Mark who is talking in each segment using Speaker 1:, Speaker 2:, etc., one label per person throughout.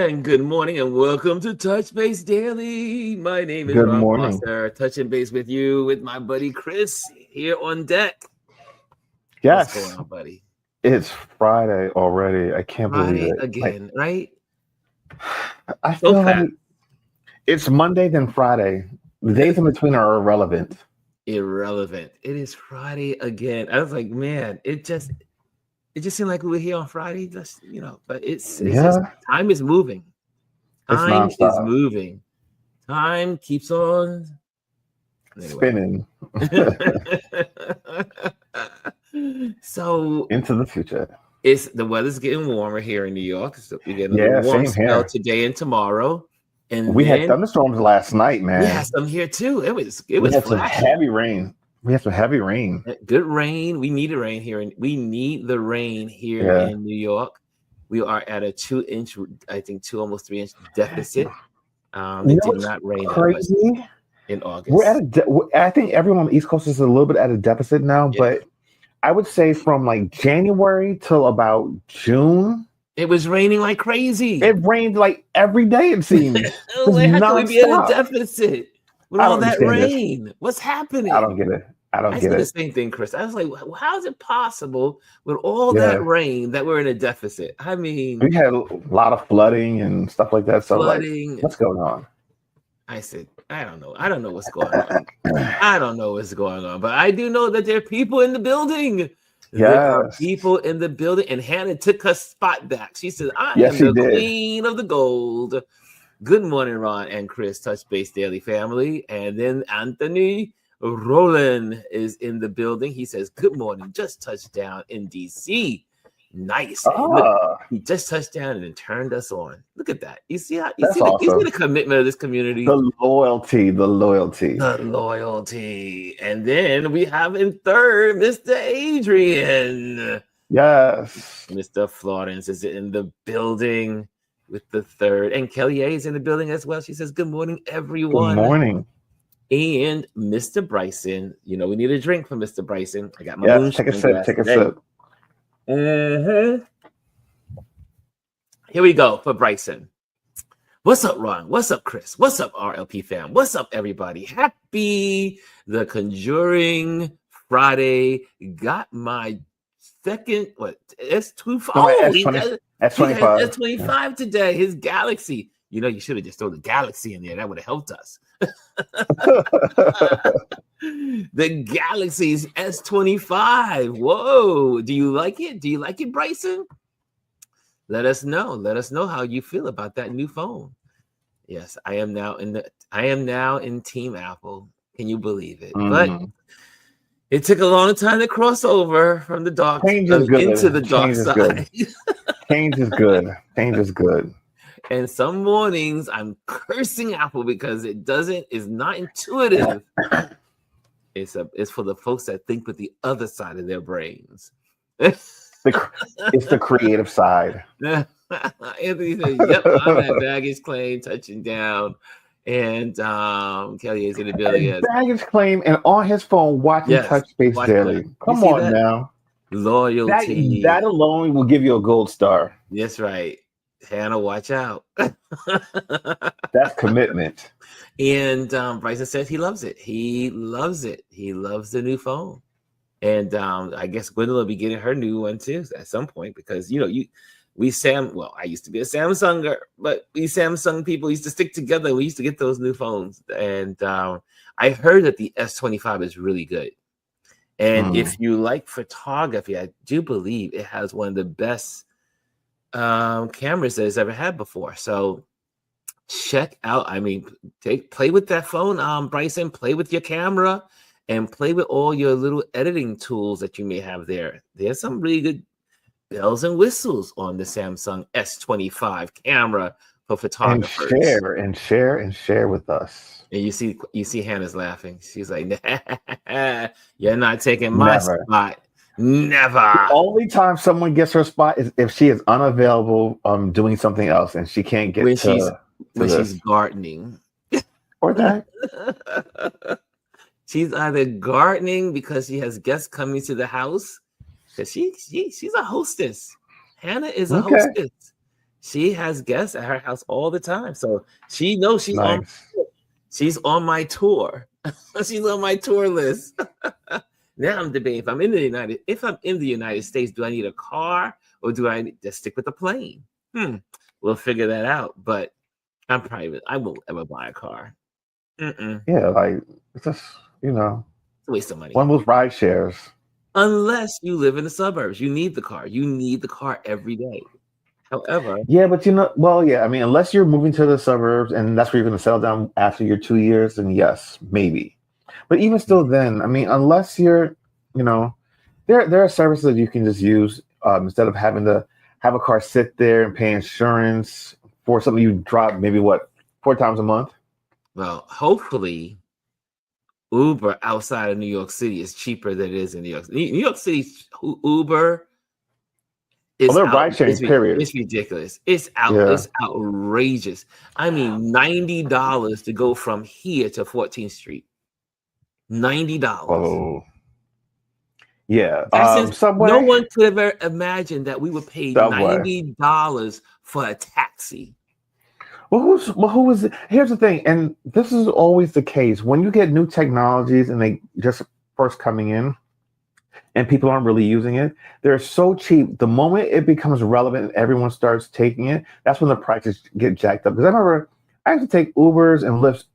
Speaker 1: and good morning, and welcome to Touch Base Daily. My name is
Speaker 2: Good
Speaker 1: Ron
Speaker 2: morning.
Speaker 1: Foster, touching base with you with my buddy Chris here on deck.
Speaker 2: Yes,
Speaker 1: What's going on, buddy?
Speaker 2: it's Friday already. I can't believe
Speaker 1: Friday
Speaker 2: it.
Speaker 1: again, right?
Speaker 2: I
Speaker 1: So
Speaker 2: feel
Speaker 1: fast.
Speaker 2: like it's Monday then Friday. The days in between are irrelevant.
Speaker 1: Irrelevant. It is Friday again. I was like, man, it just seemed like we were here on Friday. Just but it's just
Speaker 2: Yeah,
Speaker 1: time is moving.
Speaker 2: it's
Speaker 1: Time is
Speaker 2: nonstop.
Speaker 1: moving. Time keeps on. Anyway.
Speaker 2: Spinning
Speaker 1: So
Speaker 2: into the future.
Speaker 1: the weather's getting warmer here in New York. So we get another
Speaker 2: Yeah,
Speaker 1: warm
Speaker 2: same
Speaker 1: spell
Speaker 2: here.
Speaker 1: today and tomorrow. And
Speaker 2: We had
Speaker 1: then
Speaker 2: thunderstorms last night,
Speaker 1: we had
Speaker 2: man.
Speaker 1: some here too. It
Speaker 2: We
Speaker 1: was
Speaker 2: had some
Speaker 1: flashing.
Speaker 2: heavy rain. We had some heavy rain.
Speaker 1: Good rain. We need the rain here. We need the rain here
Speaker 2: Yeah.
Speaker 1: in New York. We are at a 2-inch, I think 2, almost 3-inch deficit. It did not rain that much
Speaker 2: Crazy.
Speaker 1: in August.
Speaker 2: We're at I think everyone on the East Coast is a little bit at a deficit now,
Speaker 1: Yeah.
Speaker 2: but I would say from like January till about June,
Speaker 1: It was raining like crazy.
Speaker 2: it rained like every day, it seems.
Speaker 1: Like, how can we be at a
Speaker 2: nonstop.
Speaker 1: deficit with
Speaker 2: I
Speaker 1: all
Speaker 2: don't
Speaker 1: that
Speaker 2: understand this.
Speaker 1: rain? What's happening?
Speaker 2: I don't get it. I don't
Speaker 1: I
Speaker 2: get
Speaker 1: said the
Speaker 2: it.
Speaker 1: same thing, Chris. I was like, how is it possible with all
Speaker 2: Yeah.
Speaker 1: that rain that we're in a deficit? I mean,
Speaker 2: We had a lot of flooding and stuff like that. So,
Speaker 1: flooding.
Speaker 2: like, what's going on?
Speaker 1: I said, I don't know. I don't know what's going on. I don't know what's going on. But I do know that there are people in the building. There are
Speaker 2: Yes.
Speaker 1: people in the building. And Hannah took her spot back. She said, I
Speaker 2: Yes,
Speaker 1: am
Speaker 2: she
Speaker 1: the
Speaker 2: did.
Speaker 1: queen of the gold. Good morning, Ron and Chris, Touch Base Daily family. And then Anthony Roland is in the building. He says, good morning. Just touched down in D.C. Nice. Hey, look, he just touched down and then turned us on. Look at that. You see how you see the commitment of this community?
Speaker 2: The loyalty.
Speaker 1: The loyalty. And then we have in third, Mr. Adrian.
Speaker 2: Yes.
Speaker 1: Mr. Florence is in the building with the third. And Kelly A is in the building as well. She says, good morning, everyone.
Speaker 2: Good morning.
Speaker 1: And Mr. Bryson, we need a drink for Mr. Bryson. I got my
Speaker 2: moonshine. Take a sip. Take a sip.
Speaker 1: Mm-hmm. Here we go for Bryson. What's up, Ron? What's up, Chris? What's up, RLP fam? What's up, everybody? Happy The Conjuring Friday. Got my second, S25.
Speaker 2: S25.
Speaker 1: S25 today. His Galaxy. You should have just thrown the Galaxy in there. That would have helped us. The Galaxy's S25. Whoa. Do you like it? Do you like it, Bryson? Let us know. Let us know how you feel about that new phone. Yes, I am now in Team Apple. Can you believe it? But it took a long time to cross over from the dark into the dark side.
Speaker 2: Change is good. Change is good.
Speaker 1: And some mornings I'm cursing Apple because is not intuitive. It's for the folks that think with the other side of their brains.
Speaker 2: It's the creative side.
Speaker 1: Anthony said, yep, I'm at baggage claim, touching down. And Kelly is in the building.
Speaker 2: Baggage claim and on his phone watching Touch Base Daily. Come on
Speaker 1: that?
Speaker 2: now.
Speaker 1: Loyalty.
Speaker 2: That alone will give you a gold star.
Speaker 1: That's right. Hannah, watch out.
Speaker 2: That's commitment.
Speaker 1: And Bryson says he loves it. He loves it. He loves the new phone. And I guess Gwendolyn will be getting her new one too at some point because I used to be a Samsunger, but we Samsung people used to stick together. We used to get those new phones. And I heard that the S25 is really good. And if you like photography, I do believe it has one of the best cameras that it's ever had before. So check out, play with that phone, Bryson, play with your camera and play with all your little editing tools that you may have there. There's some really good bells and whistles on the Samsung S25 camera for photographers.
Speaker 2: And share with us.
Speaker 1: And you see Hannah's laughing. She's like, you're not taking my spot. Never.
Speaker 2: The only time someone gets her spot is if she is unavailable doing something else and she can't get
Speaker 1: when she's gardening.
Speaker 2: Or that.
Speaker 1: She's either gardening because she has guests coming to the house. Because she's a hostess. Hannah is a hostess. She has guests at her house all the time, so she knows
Speaker 2: Nice.
Speaker 1: she's on my tour. She's on my tour list. Now I'm debating if I'm in the United States, do I need a car or do I just stick with the plane? We'll figure that out. But I won't ever buy a car.
Speaker 2: Yeah, like it's just
Speaker 1: It's a waste of money.
Speaker 2: one of those ride shares.
Speaker 1: Unless you live in the suburbs, you need the car. You need the car every day. However,
Speaker 2: Yeah, but well, yeah. I mean, unless you're moving to the suburbs and that's where you're going to settle down after your 2 years, then yes, maybe. But even still, then I mean, unless you're, there are services that you can just use instead of having to have a car sit there and pay insurance for something you drive maybe 4 times a month.
Speaker 1: well, hopefully Uber outside of New York City is cheaper than it is in New York. New York City Uber is
Speaker 2: They're ride sharing. Period.
Speaker 1: It's ridiculous. It's
Speaker 2: Yeah.
Speaker 1: It's outrageous. I mean, $90 to go from here to 14th Street. $90.
Speaker 2: Oh. Yeah.
Speaker 1: Subway. No one could ever imagine that we would pay
Speaker 2: Subway.
Speaker 1: $90 for a taxi.
Speaker 2: Who was it? Here's the thing, and this is always the case when you get new technologies and they just first coming in, and people aren't really using it. They're so cheap. The moment it becomes relevant and everyone starts taking it, that's when the prices get jacked up. Because I remember I used to take Ubers and Lyfts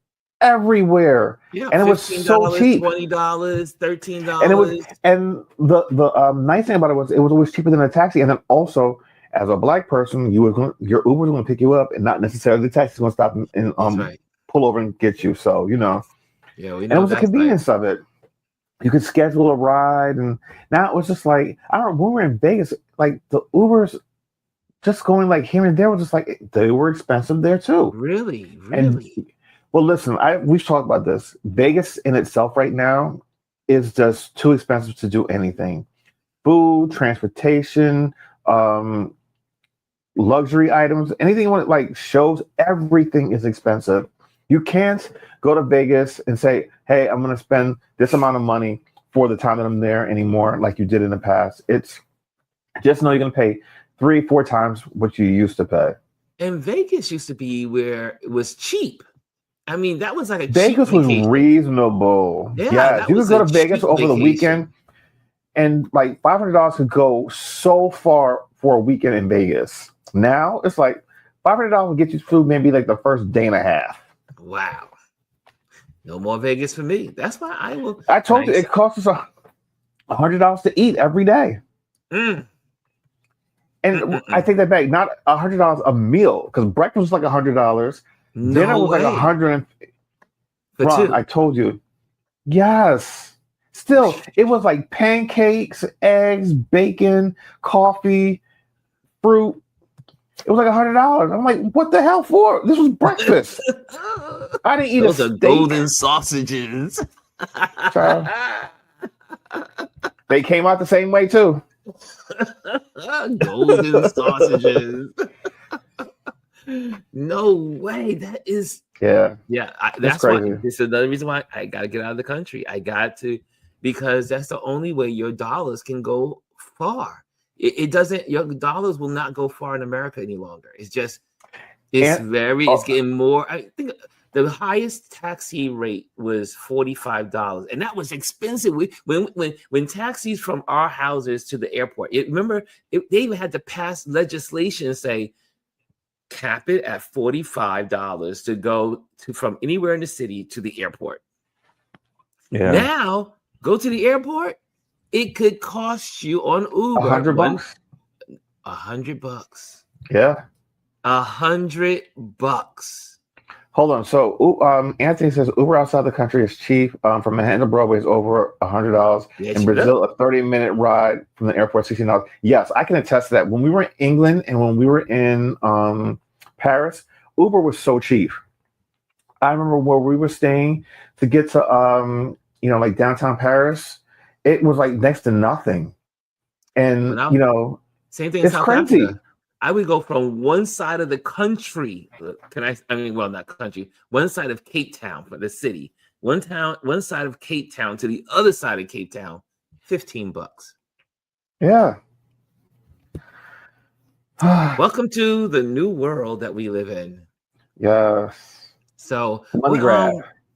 Speaker 2: everywhere, and it was so cheap.
Speaker 1: $20, $13,
Speaker 2: and the nice thing about it was always cheaper than a taxi, and then also. As a black person, your Uber was going to pick you up, and not necessarily the taxi's going to stop and pull over and get you. So
Speaker 1: yeah,
Speaker 2: and it was the convenience of it. You could schedule a ride, and now it was just like I don't know. When we were in Vegas, like the Ubers, just going like here and there was just like they were expensive there too.
Speaker 1: Really.
Speaker 2: And, well, listen, we've talked about this. Vegas in itself right now is just too expensive to do anything. Food, transportation. Luxury items, anything you want, like shows, everything is expensive. You can't go to Vegas and say, hey, I'm going to spend this amount of money for the time that I'm there anymore, like you did in the past. It's just know you're going to pay 3-4 times what you used to pay.
Speaker 1: And Vegas used to be where it was cheap. I mean, that was like a
Speaker 2: Vegas
Speaker 1: cheap
Speaker 2: was reasonable. Yeah, you could go to Vegas over the weekend, and like $500 could go so far for a weekend in Vegas. Now it's like $500 will get you through maybe like the first day and a half.
Speaker 1: Wow. No more Vegas for me. That's why
Speaker 2: I told you it costs us $100 to eat every day. And I take that back. Not $100 a meal, because breakfast was like $100. Dinner was like $100. Ron, I told you. Yes. Still, it was like pancakes, eggs, bacon, coffee, fruit. It was like $100. I'm like, what the hell for? This was breakfast. I didn't eat
Speaker 1: Those
Speaker 2: a
Speaker 1: are
Speaker 2: steak.
Speaker 1: golden sausages.
Speaker 2: Child. They came out the same way too.
Speaker 1: Golden sausages. No way. That is
Speaker 2: yeah.
Speaker 1: That's crazy. Why this is another reason why I gotta get out of the country. I got to, because that's the only way your dollars can go far. It doesn't. Your dollars will not go far in America any longer. It's getting more. I think the highest taxi rate was $45, and that was expensive. When taxis from our houses to the airport, they even had to pass legislation and say cap it at $45 to go from anywhere in the city to the airport. Yeah. Now go to the airport. It could cost you on Uber
Speaker 2: $100.
Speaker 1: $100.
Speaker 2: Yeah.
Speaker 1: $100.
Speaker 2: Hold on. So Anthony says Uber outside the country is cheap. From Manhattan to Broadway is over $100. In Brazil, a 30-minute ride from the airport, $16. Yes, I can attest to that. When we were in England and when we were in Paris, Uber was so cheap. I remember where we were staying to get to like downtown Paris. It was like next to nothing. And,
Speaker 1: same thing in South Africa. I would go from one side of the country. Not country, one side of Cape Town for the city. One side of Cape Town to the other side of Cape Town, $15.
Speaker 2: Yeah.
Speaker 1: Welcome to the new world that we live in.
Speaker 2: Yes.
Speaker 1: So,
Speaker 2: Money grab.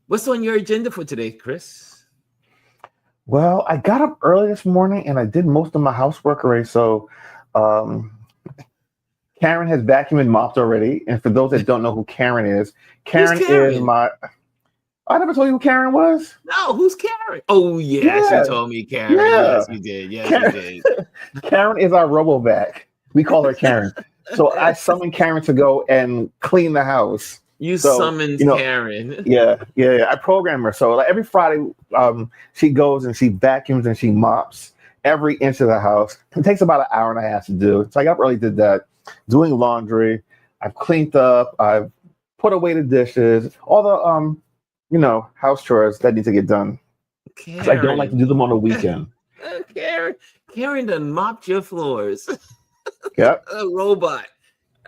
Speaker 1: what's on your agenda for today, Chris?
Speaker 2: Well, I got up early this morning and I did most of my housework already. So, um, Karen has vacuumed and mopped already. And for those that don't know who Karen is,
Speaker 1: Who's
Speaker 2: Karen is
Speaker 1: Karen?
Speaker 2: my. I never told you who Karen was.
Speaker 1: No, who's Karen? Oh, yes, you
Speaker 2: Yeah,
Speaker 1: told me Karen.
Speaker 2: yeah.
Speaker 1: Yes, you did. Yes, you
Speaker 2: Karen,
Speaker 1: did.
Speaker 2: Karen is our RoboVac. We call her Karen. So I summoned Karen to go and clean the house.
Speaker 1: You
Speaker 2: So
Speaker 1: summoned Karen.
Speaker 2: yeah. I program her. So like every Friday, she goes and she vacuums and she mops every inch of the house. It takes about an hour and a half to do. So I got up early, did that. Doing laundry. I've cleaned up. I've put away the dishes. All the house chores that need to get done. Because I don't like to do them on the weekend.
Speaker 1: Karen done mopped your floors.
Speaker 2: Yep.
Speaker 1: A robot.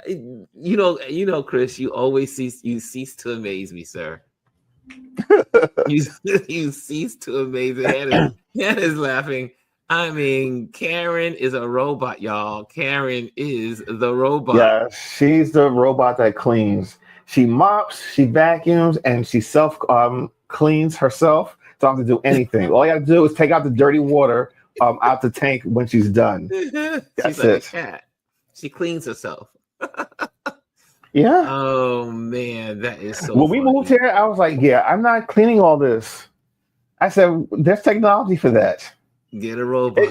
Speaker 1: You know, Chris, you cease to amaze me, sir. you cease to amaze me. Hannah's laughing. I mean, Karen is a robot, y'all. Karen is the robot.
Speaker 2: Yeah, she's the robot that cleans. She mops, she vacuums, and she self cleans herself. So I don't have to do anything. All you have to do is take out the dirty water out the tank when she's done.
Speaker 1: She's like a cat. She cleans herself.
Speaker 2: Yeah.
Speaker 1: Oh man, that is so.
Speaker 2: When we moved here, I was like, "Yeah, I'm not cleaning all this." I said, "There's technology for that."
Speaker 1: Get a robot.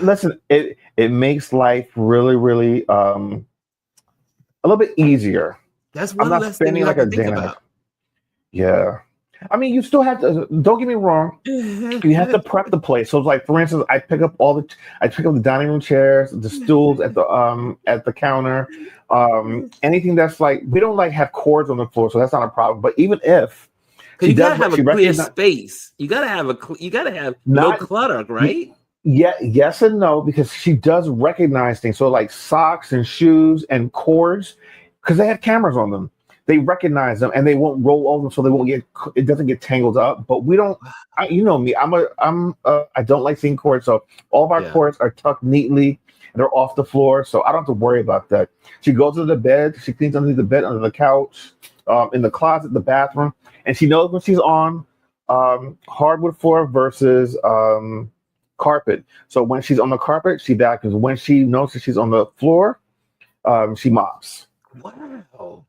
Speaker 2: It makes life really, really a little bit easier.
Speaker 1: That's one less thing you have to think about.
Speaker 2: Yeah. I mean, you still have to. Don't get me wrong. You have to prep the place. So, like for instance, I pick up the dining room chairs, the stools at the counter, anything that's like we don't like have cords on the floor, so that's not a problem. But even if
Speaker 1: you gotta have a clear space, you gotta have no clutter, right?
Speaker 2: Yeah, yes and no, because she does recognize things. So, like socks and shoes and cords, because they have cameras on them. They recognize them and they won't roll over, so it doesn't get tangled up. But we don't, you know me. I don't like seeing cords, so all of our cords are tucked neatly and they're off the floor, so I don't have to worry about that. She goes to the bed, she cleans under the bed, under the couch, in the closet, the bathroom, and she knows when she's on hardwood floor versus carpet. So when she's on the carpet, she vacuums. When she knows that she's on the floor, she mops.
Speaker 1: Wow.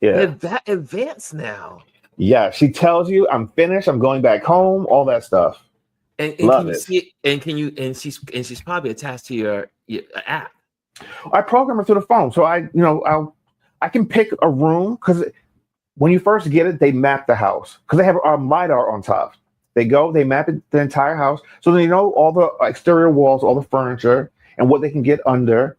Speaker 2: Yeah.
Speaker 1: That advanced now.
Speaker 2: Yeah, she tells you, "I'm finished. I'm going back home." All that stuff.
Speaker 1: And
Speaker 2: Love
Speaker 1: can you
Speaker 2: it.
Speaker 1: see it? And she's probably attached to your app.
Speaker 2: I program her through the phone, so I can pick a room because when you first get it, they map the house because they have LiDAR on top. They map the entire house, so they know all the exterior walls, all the furniture, and what they can get under.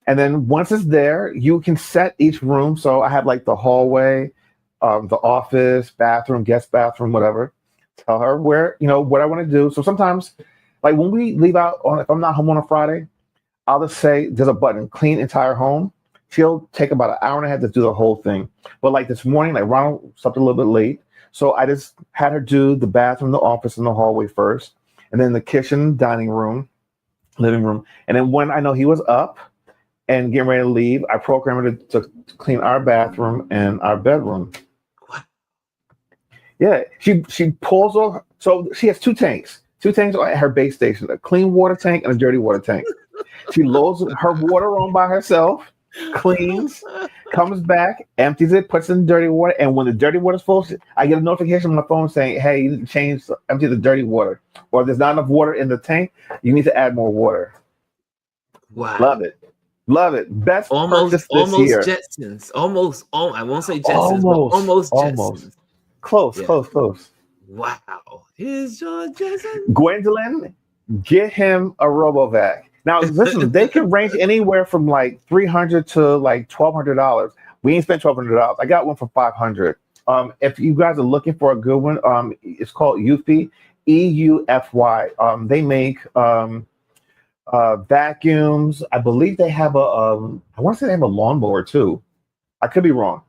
Speaker 2: And then once it's there, you can set each room. So I have like the hallway, the office, bathroom, guest bathroom, whatever. Tell her where, what I want to do. So sometimes, like when we leave out, if I'm not home on a Friday, I'll just say there's a button, clean entire home. She'll take about an hour and a half to do the whole thing. But like this morning, like Ronald slept a little bit late. So I just had her do the bathroom, the office, and the hallway first. And then the kitchen, dining room, living room. And then when I know he was up and getting ready to leave, I programmed her to clean our bathroom and our bedroom.
Speaker 1: What?
Speaker 2: Yeah, she pulls off. So she has two tanks at her base station: a clean water tank and a dirty water tank. She loads her water on by herself, cleans, comes back, empties it, puts it in dirty water, and when the dirty water's full, I get a notification on my phone saying, "Hey, you need to empty the dirty water, or if there's not enough water in the tank, you need to add more water."
Speaker 1: Wow.
Speaker 2: Love it. Best purchase this year.
Speaker 1: Jetsons. Almost. I won't say Jetsons, but almost Jetsons.
Speaker 2: Close.
Speaker 1: Wow. Here's your Jetson.
Speaker 2: Gwendolyn, get him a RoboVac. Now, listen, they can range anywhere from like $300 to like $1,200. We ain't spent $1,200. I got one for $500. If you guys are looking for a good one, it's called Eufy, EUFY. They make vacuums. I believe they have I want to say they have a lawnmower too. I could be wrong.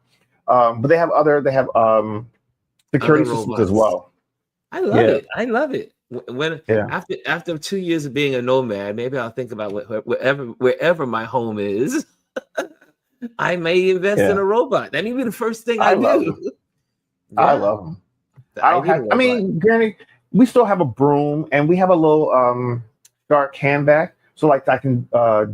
Speaker 2: But they have security systems as well.
Speaker 1: I love it. When after 2 years of being a nomad, maybe I'll think about wherever my home is. I may invest in
Speaker 2: Yeah,
Speaker 1: a robot. That may be the first thing
Speaker 2: I
Speaker 1: I
Speaker 2: love
Speaker 1: do.
Speaker 2: them. I
Speaker 1: Yeah,
Speaker 2: love them.
Speaker 1: I need a
Speaker 2: I
Speaker 1: robot.
Speaker 2: mean, granted, we still have a broom and we have a little dark hand back. So like I can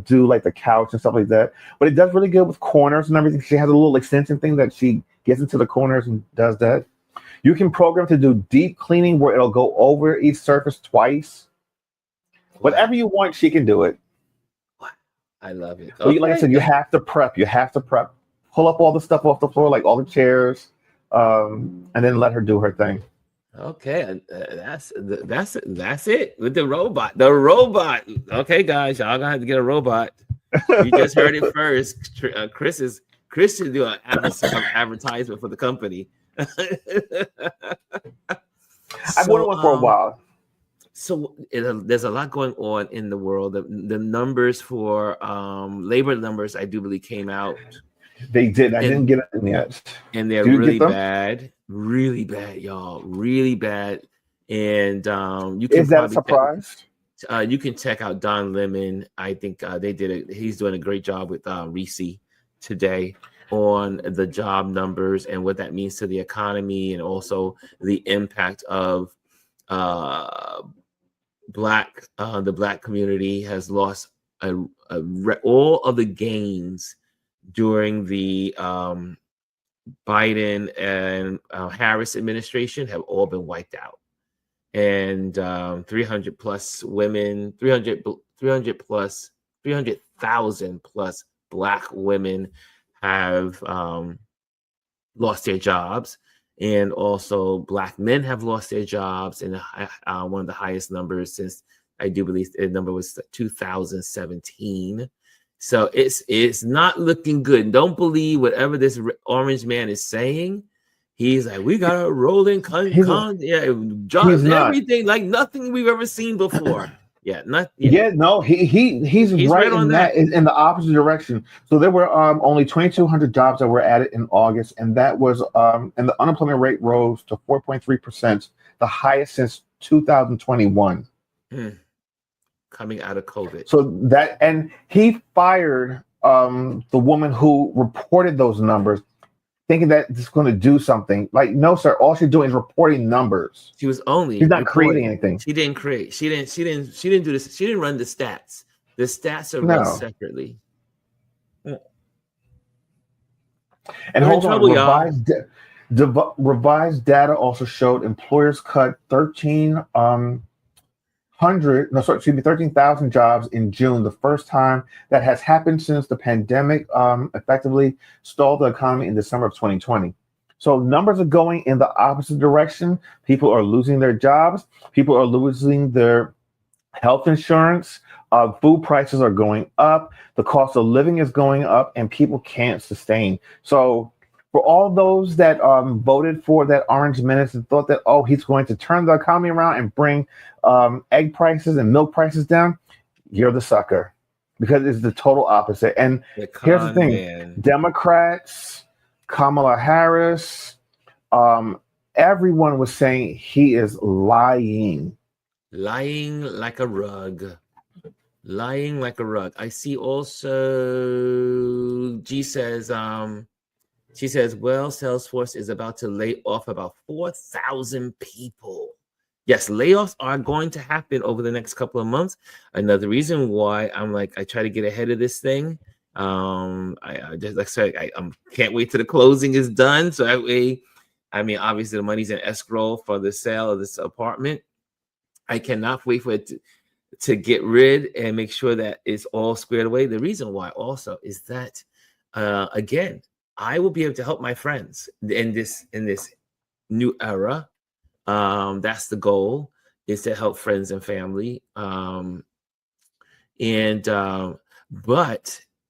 Speaker 2: do like the couch and stuff like that. But it does really good with corners and everything. She has a little extension thing that she gets into the corners and does that. You can program to do deep cleaning where it'll go over each surface twice.
Speaker 1: Wow.
Speaker 2: Whatever you want, she can do it.
Speaker 1: Wow. I love it.
Speaker 2: But like I
Speaker 1: Okay.
Speaker 2: said, you have to prep. You have to prep. Pull up all the stuff off the floor, like all the chairs, and then let her do her thing.
Speaker 1: Okay, that's it with the robot. The robot. Okay, guys, y'all gonna have to get a robot. You just heard it first. Chris should do an advertisement for the company.
Speaker 2: I've wanted one for a while.
Speaker 1: So there's a lot going on in the world. The numbers for labor numbers, I do believe, came out.
Speaker 2: They did. I didn't get them yet.
Speaker 1: And they're really bad, y'all, really bad. And you can
Speaker 2: is that a surprise?
Speaker 1: You can check out Don Lemon. I think they did it. He's doing a great job with Reese today on the job numbers and what that means to the economy, and also the impact of the Black community has lost all of the gains during the Biden and Harris administration have all been wiped out. And 300,000 plus Black women have lost their jobs. And also Black men have lost their jobs in one of the highest numbers since, I do believe the number was 2017. So it's not looking good. Don't believe whatever this orange man is saying. He's like, we got a rolling jobs, everything like nothing we've ever seen before. He's
Speaker 2: right on that in the opposite direction. So there were only 2,200 jobs that were added in August, and that was and the unemployment rate rose to 4.3%, the highest since 2021.
Speaker 1: Coming out of COVID.
Speaker 2: So that, and he fired the woman who reported those numbers, thinking that it's going to do something. Like, no, sir, all she's doing is reporting numbers.
Speaker 1: She's not
Speaker 2: creating anything.
Speaker 1: She didn't create. She didn't do this. She didn't run the stats. The stats are run separately.
Speaker 2: And hold on, revised data also showed employers cut 13,000 jobs in June, the first time that has happened since the pandemic effectively stalled the economy in December of 2020. So numbers are going in the opposite direction. People are losing their jobs. People are losing their health insurance. Food prices are going up. The cost of living is going up, and people can't sustain. So for all those that voted for that orange menace and thought that, oh, he's going to turn the economy around and bring egg prices and milk prices down, you're the sucker, because it's the total opposite. And here's the thing, Democrats, Kamala Harris, everyone was saying he is lying
Speaker 1: like a rug. I see also she says, well, Salesforce is about to lay off about 4,000 people. Yes, layoffs are going to happen over the next couple of months. Another reason why I'm like, I try to get ahead of this thing. I just, like I said, I can't wait till the closing is done. So that way, I mean, obviously the money's in escrow for the sale of this apartment. I cannot wait for it to get rid and make sure that it's all squared away. The reason why also is that, again, I will be able to help my friends in this new era. That's the goal, is to help friends and family. But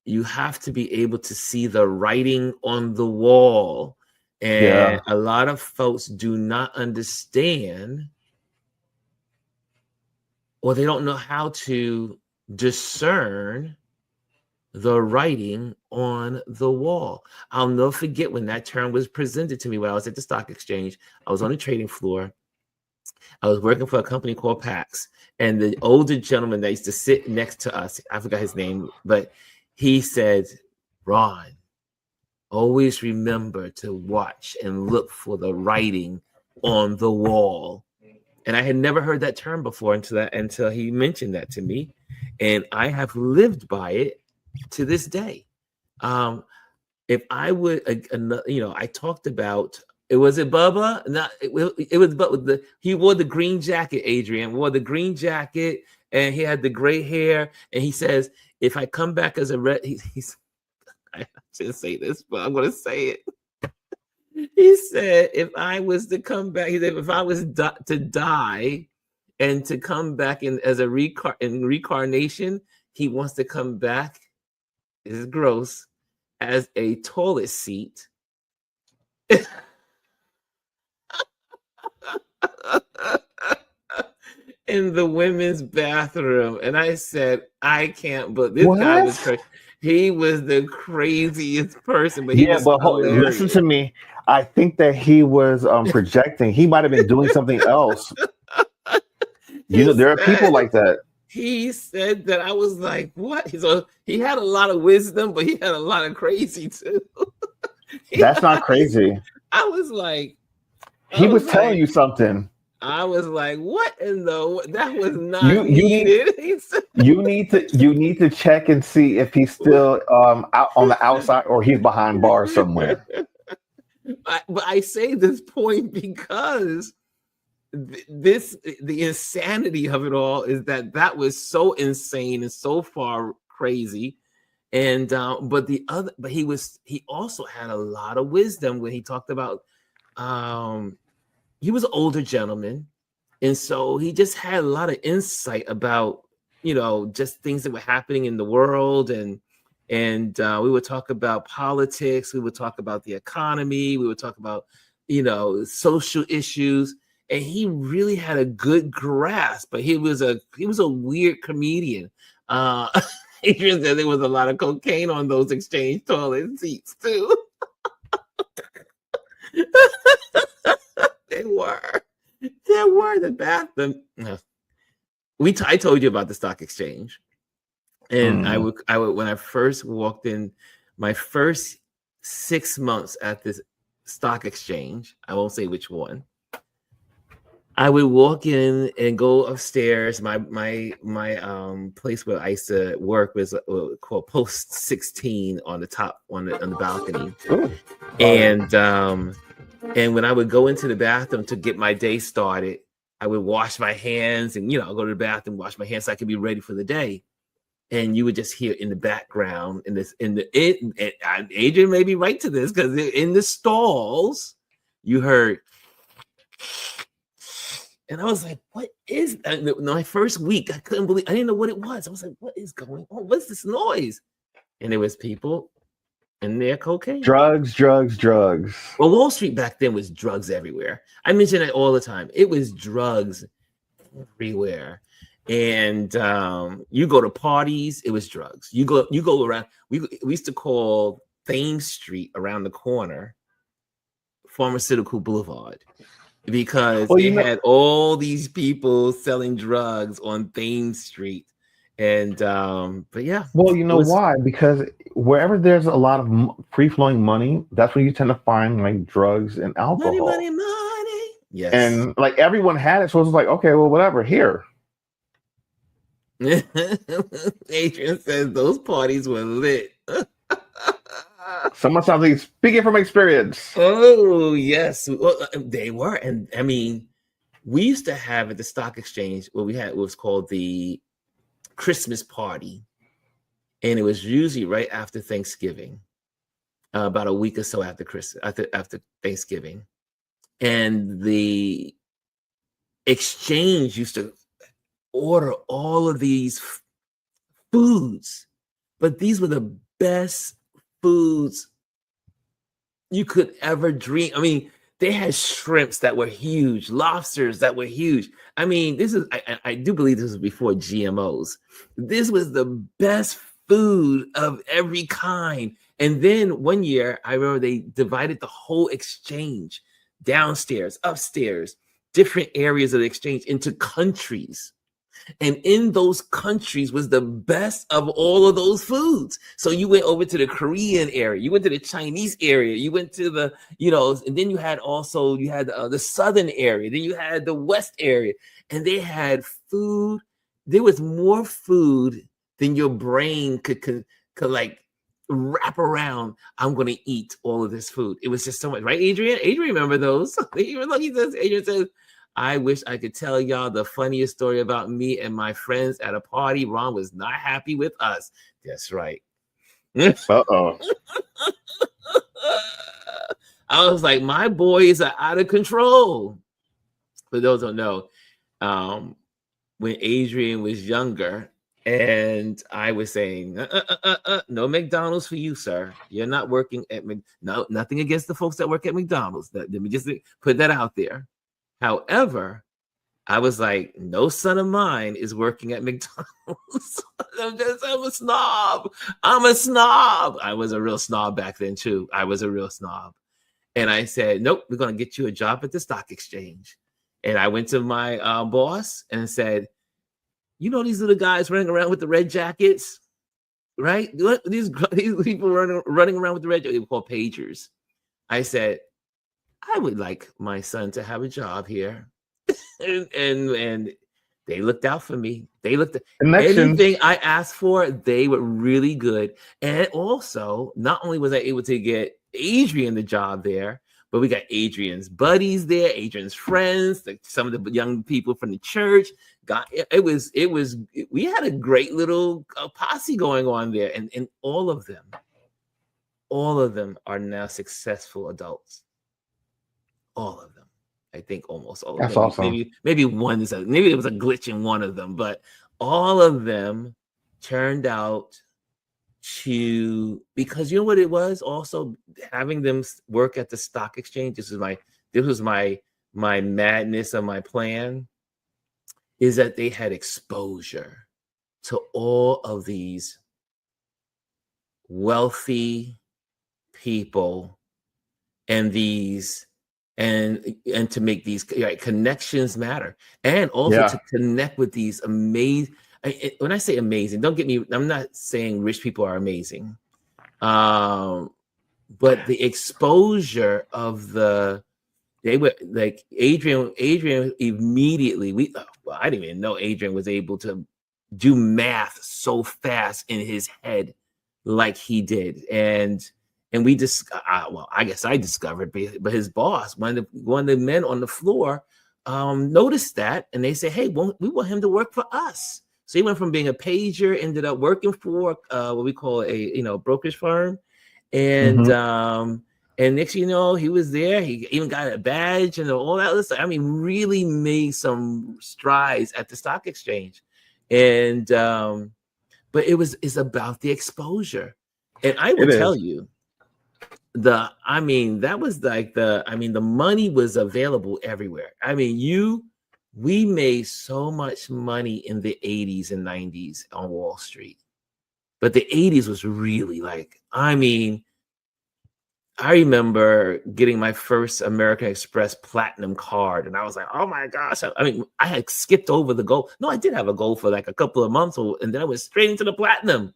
Speaker 1: you have to be able to see the writing on the wall. And a lot of folks do not understand, or they don't know how to discern the writing on the wall. I'll never forget when that term was presented to me when I was at the stock exchange. I was on the trading floor. I was working for a company called Pax, and the older gentleman that used to sit next to us, I forgot his name, but he said, Ron, always remember to watch and look for the writing on the wall. And I had never heard that term before until he mentioned that to me. And I have lived by it to this day. If I would, I talked about, it was it Bubba? Not it was, but with he wore the green jacket. Adrian wore the green jacket, and he had the gray hair. And he says, "If I come back as a red," I shouldn't say this, but I'm going to say it. He said, "If I was to come back, he said, if I was to die and to come back as a reincarnation, he wants to come back. This is gross." As a toilet seat in the women's bathroom. And I said, I can't, but this guy was crazy. He was the craziest person, but he was hilarious.
Speaker 2: Listen to me. I think that he was projecting. He might have been doing something else. There are people like that.
Speaker 1: He said that. I was like, what? He had a lot of wisdom, but he had a lot of crazy too.
Speaker 2: That's not crazy.
Speaker 1: I was like,
Speaker 2: he was telling you something.
Speaker 1: I was like, what in the, that was not needed.
Speaker 2: You need to check and see if he's still out on the outside or he's behind bars somewhere.
Speaker 1: But I say this point because the insanity of it all is that was so insane and so far crazy. And but he also had a lot of wisdom when he talked about he was an older gentleman, and so he just had a lot of insight about just things that were happening in the world. And we would talk about politics, we would talk about the economy, we would talk about social issues. And he really had a good grasp, but he was a weird comedian. Adrian said there was a lot of cocaine on those exchange toilet seats too. There were the bathroom. I told you about the stock exchange, and I would when I first walked in, my first 6 months at this stock exchange, I won't say which one. I would walk in and go upstairs. My place where I used to work was called Post 16 on the top on the balcony.
Speaker 2: Ooh.
Speaker 1: And when I would go into the bathroom to get my day started, I would wash my hands and I'll go to the bathroom, wash my hands so I could be ready for the day. And you would just hear in the background Adrian may be right to this, because in the stalls you heard. And I was like, what is that? My first week, I didn't know what it was. I was like, what is going on? What's this noise? And there was people in there, cocaine.
Speaker 2: Drugs.
Speaker 1: Well, Wall Street back then was drugs everywhere. I mention it all the time. It was drugs everywhere. And you go to parties, it was drugs. You go around. We used to call Thames Street around the corner Pharmaceutical Boulevard, because they had all these people selling drugs on Thames Street. And but yeah.
Speaker 2: Well, why? Because wherever there's a lot of free-flowing money, that's when you tend to find like drugs and alcohol.
Speaker 1: Money. Yes.
Speaker 2: And like everyone had it, so it was like, okay, well, whatever, here.
Speaker 1: Adrian says those parties were lit.
Speaker 2: Someone sounds like speaking from experience.
Speaker 1: Oh, yes. Well, they were. And I mean, we used to have at the stock exchange what was called the Christmas party. And it was usually right after Thanksgiving, about a week or so after after Thanksgiving. And the exchange used to order all of these foods, but these were the best foods you could ever dream. I mean, they had shrimps that were huge, lobsters that were huge. I mean, I do believe this was before GMOs. This was the best food of every kind. And then one year, I remember they divided the whole exchange downstairs, upstairs, different areas of the exchange into countries. And in those countries was the best of all of those foods. So you went over to the Korean area, you went to the Chinese area, you went to the, and then you had the southern area, then you had the west area, and they had food. There was more food than your brain could like wrap around. I'm going to eat all of this food. It was just so much, right, Adrian? Adrian, remember those? Adrian says, I wish I could tell y'all the funniest story about me and my friends at a party. Ron was not happy with us. That's right.
Speaker 2: Uh-oh.
Speaker 1: I was like, my boys are out of control. For those who don't know, when Adrian was younger, and I was saying, no McDonald's for you, sir. You're not working at no, nothing against the folks that work at McDonald's. Let me just put that out there. However, I was like, no son of mine is working at McDonald's. I'm a snob. I was a real snob back then too. I was a real snob. And I said, nope, we're going to get you a job at the stock exchange. And I went to my boss and said, these little guys running around with the red jackets, right? These people running around with the red jackets, they were called pagers. I said, I would like my son to have a job here. and they looked out for me. They looked at anything I asked for. They were really good. And also, not only was I able to get Adrian the job there, but we got Adrian's buddies there, Adrian's friends, some of the young people from the church. We had a great little posse going on there. And all of them are now successful adults. All of them. I think almost all of them.
Speaker 2: That's awesome.
Speaker 1: Maybe one is maybe there was a glitch in one of them, but all of them turned out to, because you know what it was also, having them work at the stock exchange. This was my madness of my plan, is that they had exposure to all of these wealthy people and to make these connections matter, and also to connect with these amazing. When I say amazing, don't get me. I'm not saying rich people are amazing, but the exposure of they were like Adrian immediately. I didn't even know Adrian was able to do math so fast in his head like he did, and we just I guess I discovered, but his boss, one of the men on the floor, noticed that, and they said, hey, we want him to work for us. So he went from being a pager, ended up working for what we call a brokerage firm, and and next you know, he was there. He even got a badge and all that other stuff. I mean, really made some strides at the stock exchange, and but it's about the exposure, and I will tell you. The money was available everywhere. I mean, we made so much money in the 80s and 90s on Wall Street, but the 80s was really I remember getting my first American Express Platinum card, and I was like, oh my gosh. I had skipped over the gold. No, I did have a gold for like a couple of months, and then I went straight into the platinum.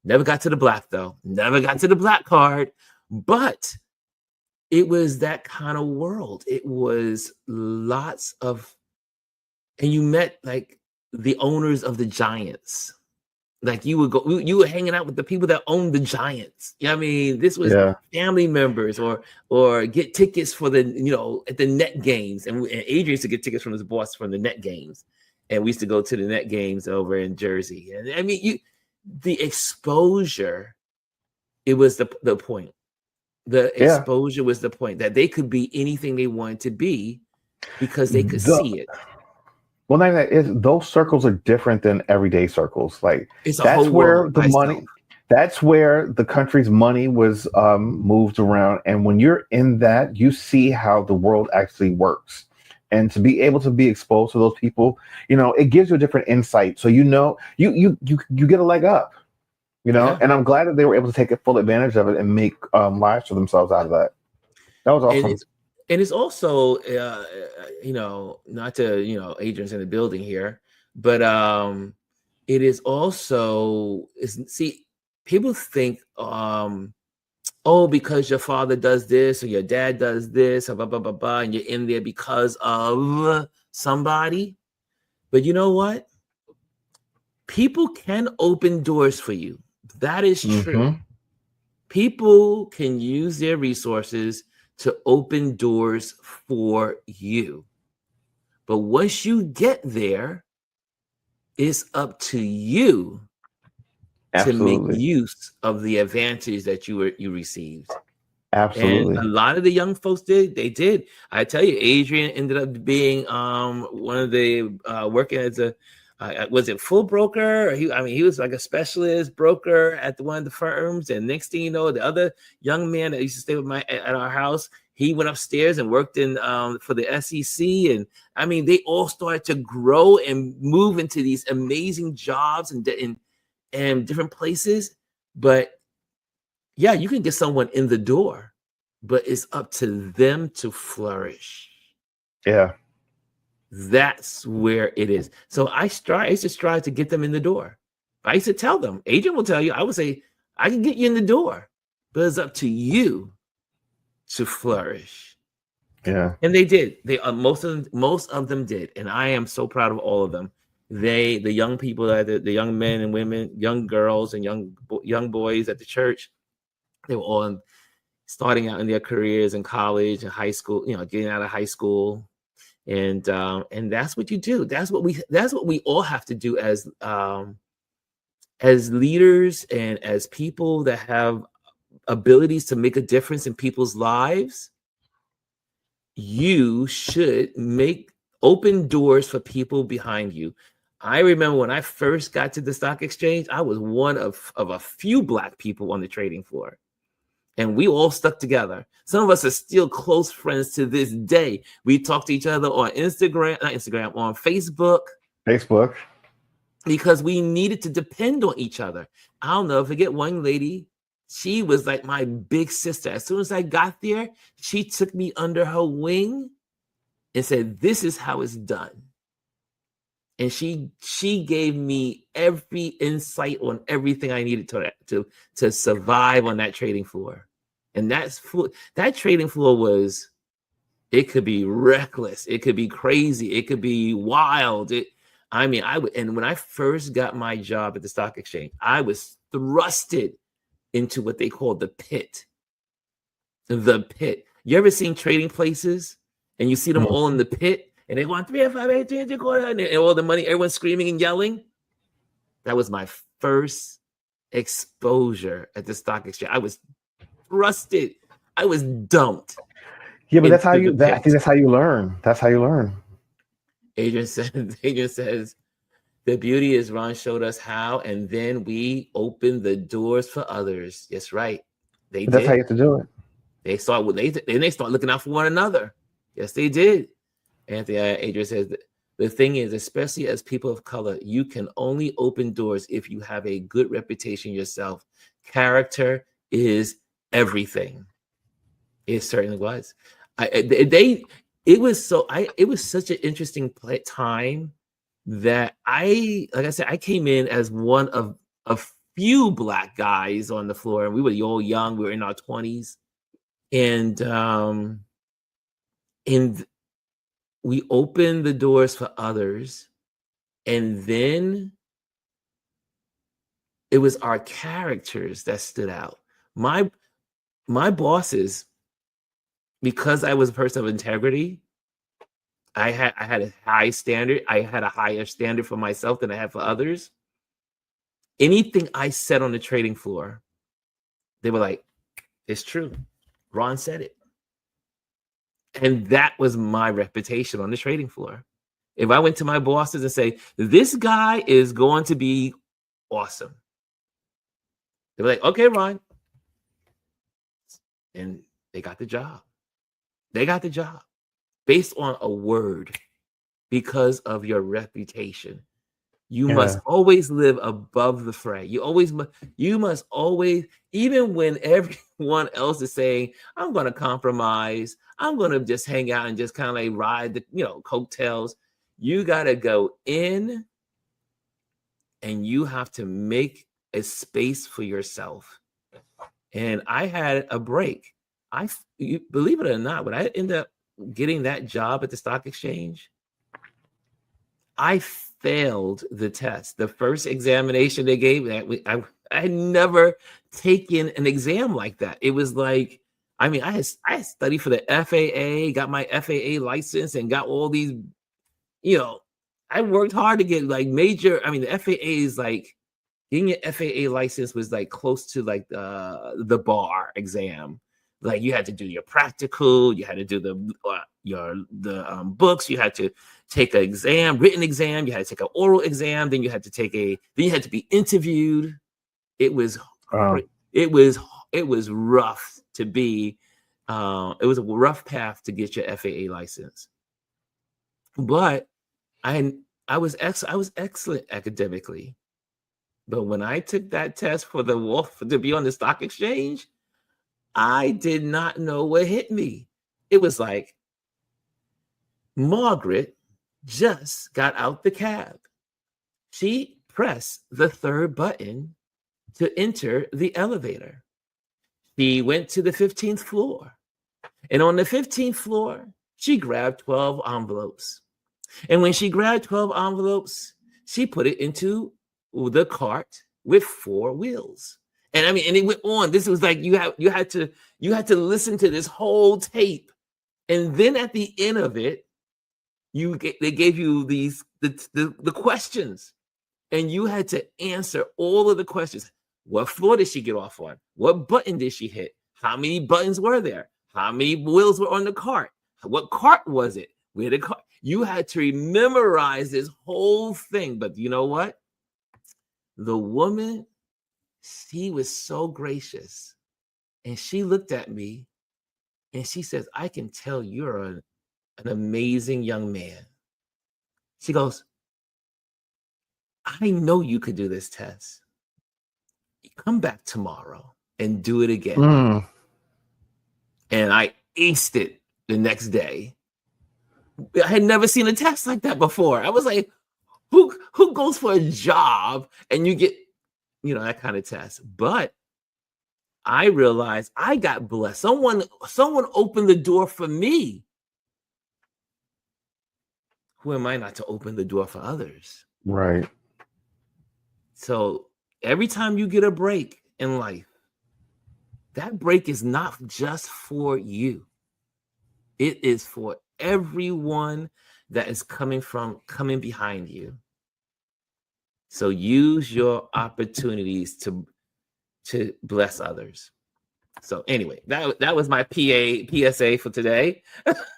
Speaker 1: Never got to the black, though. Never got to the black card. But it was that kind of world. It was lots of, and you met like the owners of the Giants. Like you were hanging out with the people that owned the Giants. I mean, this was family members or get tickets for the, at the net games. And Adrian used to get tickets from his boss from the net games. And we used to go to the net games over in Jersey. And I mean, the exposure, it was the point. The exposure was the point, that they could be anything they wanted to be because they could see it.
Speaker 2: Well, those circles are different than everyday circles. Like
Speaker 1: that's where the money.
Speaker 2: That's where the country's money was moved around, and when you're in that, you see how the world actually works. And to be able to be exposed to those people, it gives you a different insight. So you get a leg up, And I'm glad that they were able to take full advantage of it and make lives for themselves out of that. That was awesome.
Speaker 1: And it's also, not to, Adrian's in the building here, But it is also see, people think oh, because your father does this or your dad does this, or blah, blah, blah, blah, and you're in there because of somebody. But you know what? People can open doors for you. That is true.
Speaker 2: Mm-hmm.
Speaker 1: People can use their resources to open doors for you. But once you get there, it's up to you to make
Speaker 2: Absolutely.
Speaker 1: use of the advantage that you received. And
Speaker 2: Absolutely.
Speaker 1: a lot of the young folks they did. I tell you, Adrian ended up being one of the working as a was it full broker? Or he was like a specialist broker at one of the firms. And next thing you know, the other young man that used to stay with at our house, he went upstairs and worked in for the SEC. And I mean, they all started to grow and move into these amazing jobs and different places. But yeah, you can get someone in the door, but it's up to them to flourish.
Speaker 2: Yeah.
Speaker 1: That's where it is. So I used to strive to get them in the door. I used to tell them, Agent will tell you, I would say, I can get you in the door, but it's up to you to flourish.
Speaker 2: Yeah.
Speaker 1: And they did. They most of them did. And I am so proud of all of them. The young people, the young men and women, young girls and young boys at the church, they were all starting out in their careers in college and high school, getting out of high school. And that's what you do. That's what we all have to do as leaders and as people that have abilities to make a difference in people's lives. You should open doors for people behind you. I remember when I first got to the stock exchange, I was one of a few Black people on the trading floor. And we all stuck together. Some of us are still close friends to this day. We talk to each other on on Facebook, because we needed to depend on each other. I'll never forget one lady. She was like my big sister. As soon as I got there, she took me under her wing and said, "This is how it's done." And she gave me every insight on everything I needed to survive on that trading floor. And that trading floor it could be reckless, it could be crazy, it could be wild. And when I first got my job at the stock exchange, I was thrusted into what they call the pit. The pit. You ever seen trading places and you see them all in the pit? And they want 3 5 8 3 quarter, and all the money, everyone's screaming and yelling. That was my first exposure at the stock exchange. I was thrusted. I was dumped.
Speaker 2: Yeah, but that's how I think that's how you learn. That's how you learn.
Speaker 1: Adrian says, the beauty is Ron showed us how, and then we opened the doors for others. That's right.
Speaker 2: That's how you have to do it.
Speaker 1: They start looking out for one another. Yes, they did. Adrian says, the thing is, especially as people of color, you can only open doors if you have a good reputation yourself. Character is everything. It certainly was. It was such an interesting time that like I said, I came in as one of a few Black guys on the floor, and we were all young. We were in our 20s, and we opened the doors for others, and then it was our characters that stood out. My bosses, because I was a person of integrity, I had a high standard. I had a higher standard for myself than I had for others. Anything I said on the trading floor, they were like, "It's true. Ron said it." And that was my reputation on the trading floor. If I went to my bosses and say, "This guy is going to be awesome," they were like, "Okay, Ron." And they got the job. They got the job based on a word, because of your reputation. You must always live above the fray. You must always, even when everyone else is saying, "I'm going to compromise, I'm going to just hang out and just kind of like ride the coattails," you got to go in and you have to make a space for yourself. And I had a break. You believe it or not, when I ended up getting that job at the stock exchange, I failed the test. The first examination they gave me, I had never taken an exam like that. It was like, I mean, I had studied for the FAA, got my FAA license, and got all these, I worked hard to get like major. I mean, the FAA is like, getting an FAA license was like close to like the bar exam. Like you had to do your practical, you had to do the books, you had to take an exam, written exam, you had to take an oral exam, then you had to be interviewed. It was it was rough to be. It was a rough path to get your FAA license, but I was excellent academically. But when I took that test for to be on the stock exchange, I did not know what hit me. It was like, Margaret just got out the cab. She pressed the third button to enter the elevator. She went to the 15th floor. And on the 15th floor, she grabbed 12 envelopes. And when she grabbed 12 envelopes, she put it into the cart with 4 wheels. And I mean, and it went on. This was like you had to listen to this whole tape, and then at the end of it, they gave you the questions, and you had to answer all of the questions. What floor did she get off on? What button did she hit? How many buttons were there? How many wheels were on the cart? What cart was it? Where the cart? You had to memorize this whole thing. But you know what? The woman, she was so gracious, and she looked at me and she says, I can tell you're an amazing young man. She goes, I know you could do this test. Come back tomorrow and do it again. And I aced it the next day. I had never seen a test like that before. I was like, who goes for a job and you get that kind of test? But I realized I got blessed. Someone opened the door for me. Who am I not to open the door for others?
Speaker 2: Right.
Speaker 1: So every time you get a break in life, that break is not just for you. It is for everyone that is coming behind you. So use your opportunities to bless others. So anyway, that was my PSA for today.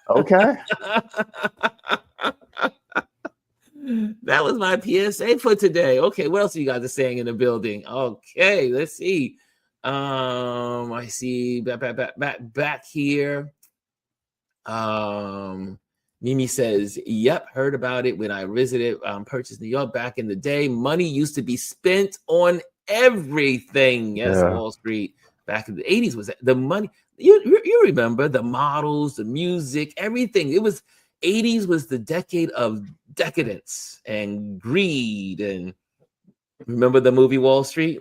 Speaker 2: Okay.
Speaker 1: That was my PSA for today. Okay, what else you guys are saying in the building? Okay, let's see. I see back here. Mimi says, yep, heard about it when I visited Purchase New York back in the day. Money used to be spent on everything. Yes, yeah. Wall Street back in the 80s was the money. You remember the models, the music, everything. It was 80s was the decade of decadence and greed. And remember the movie Wall Street?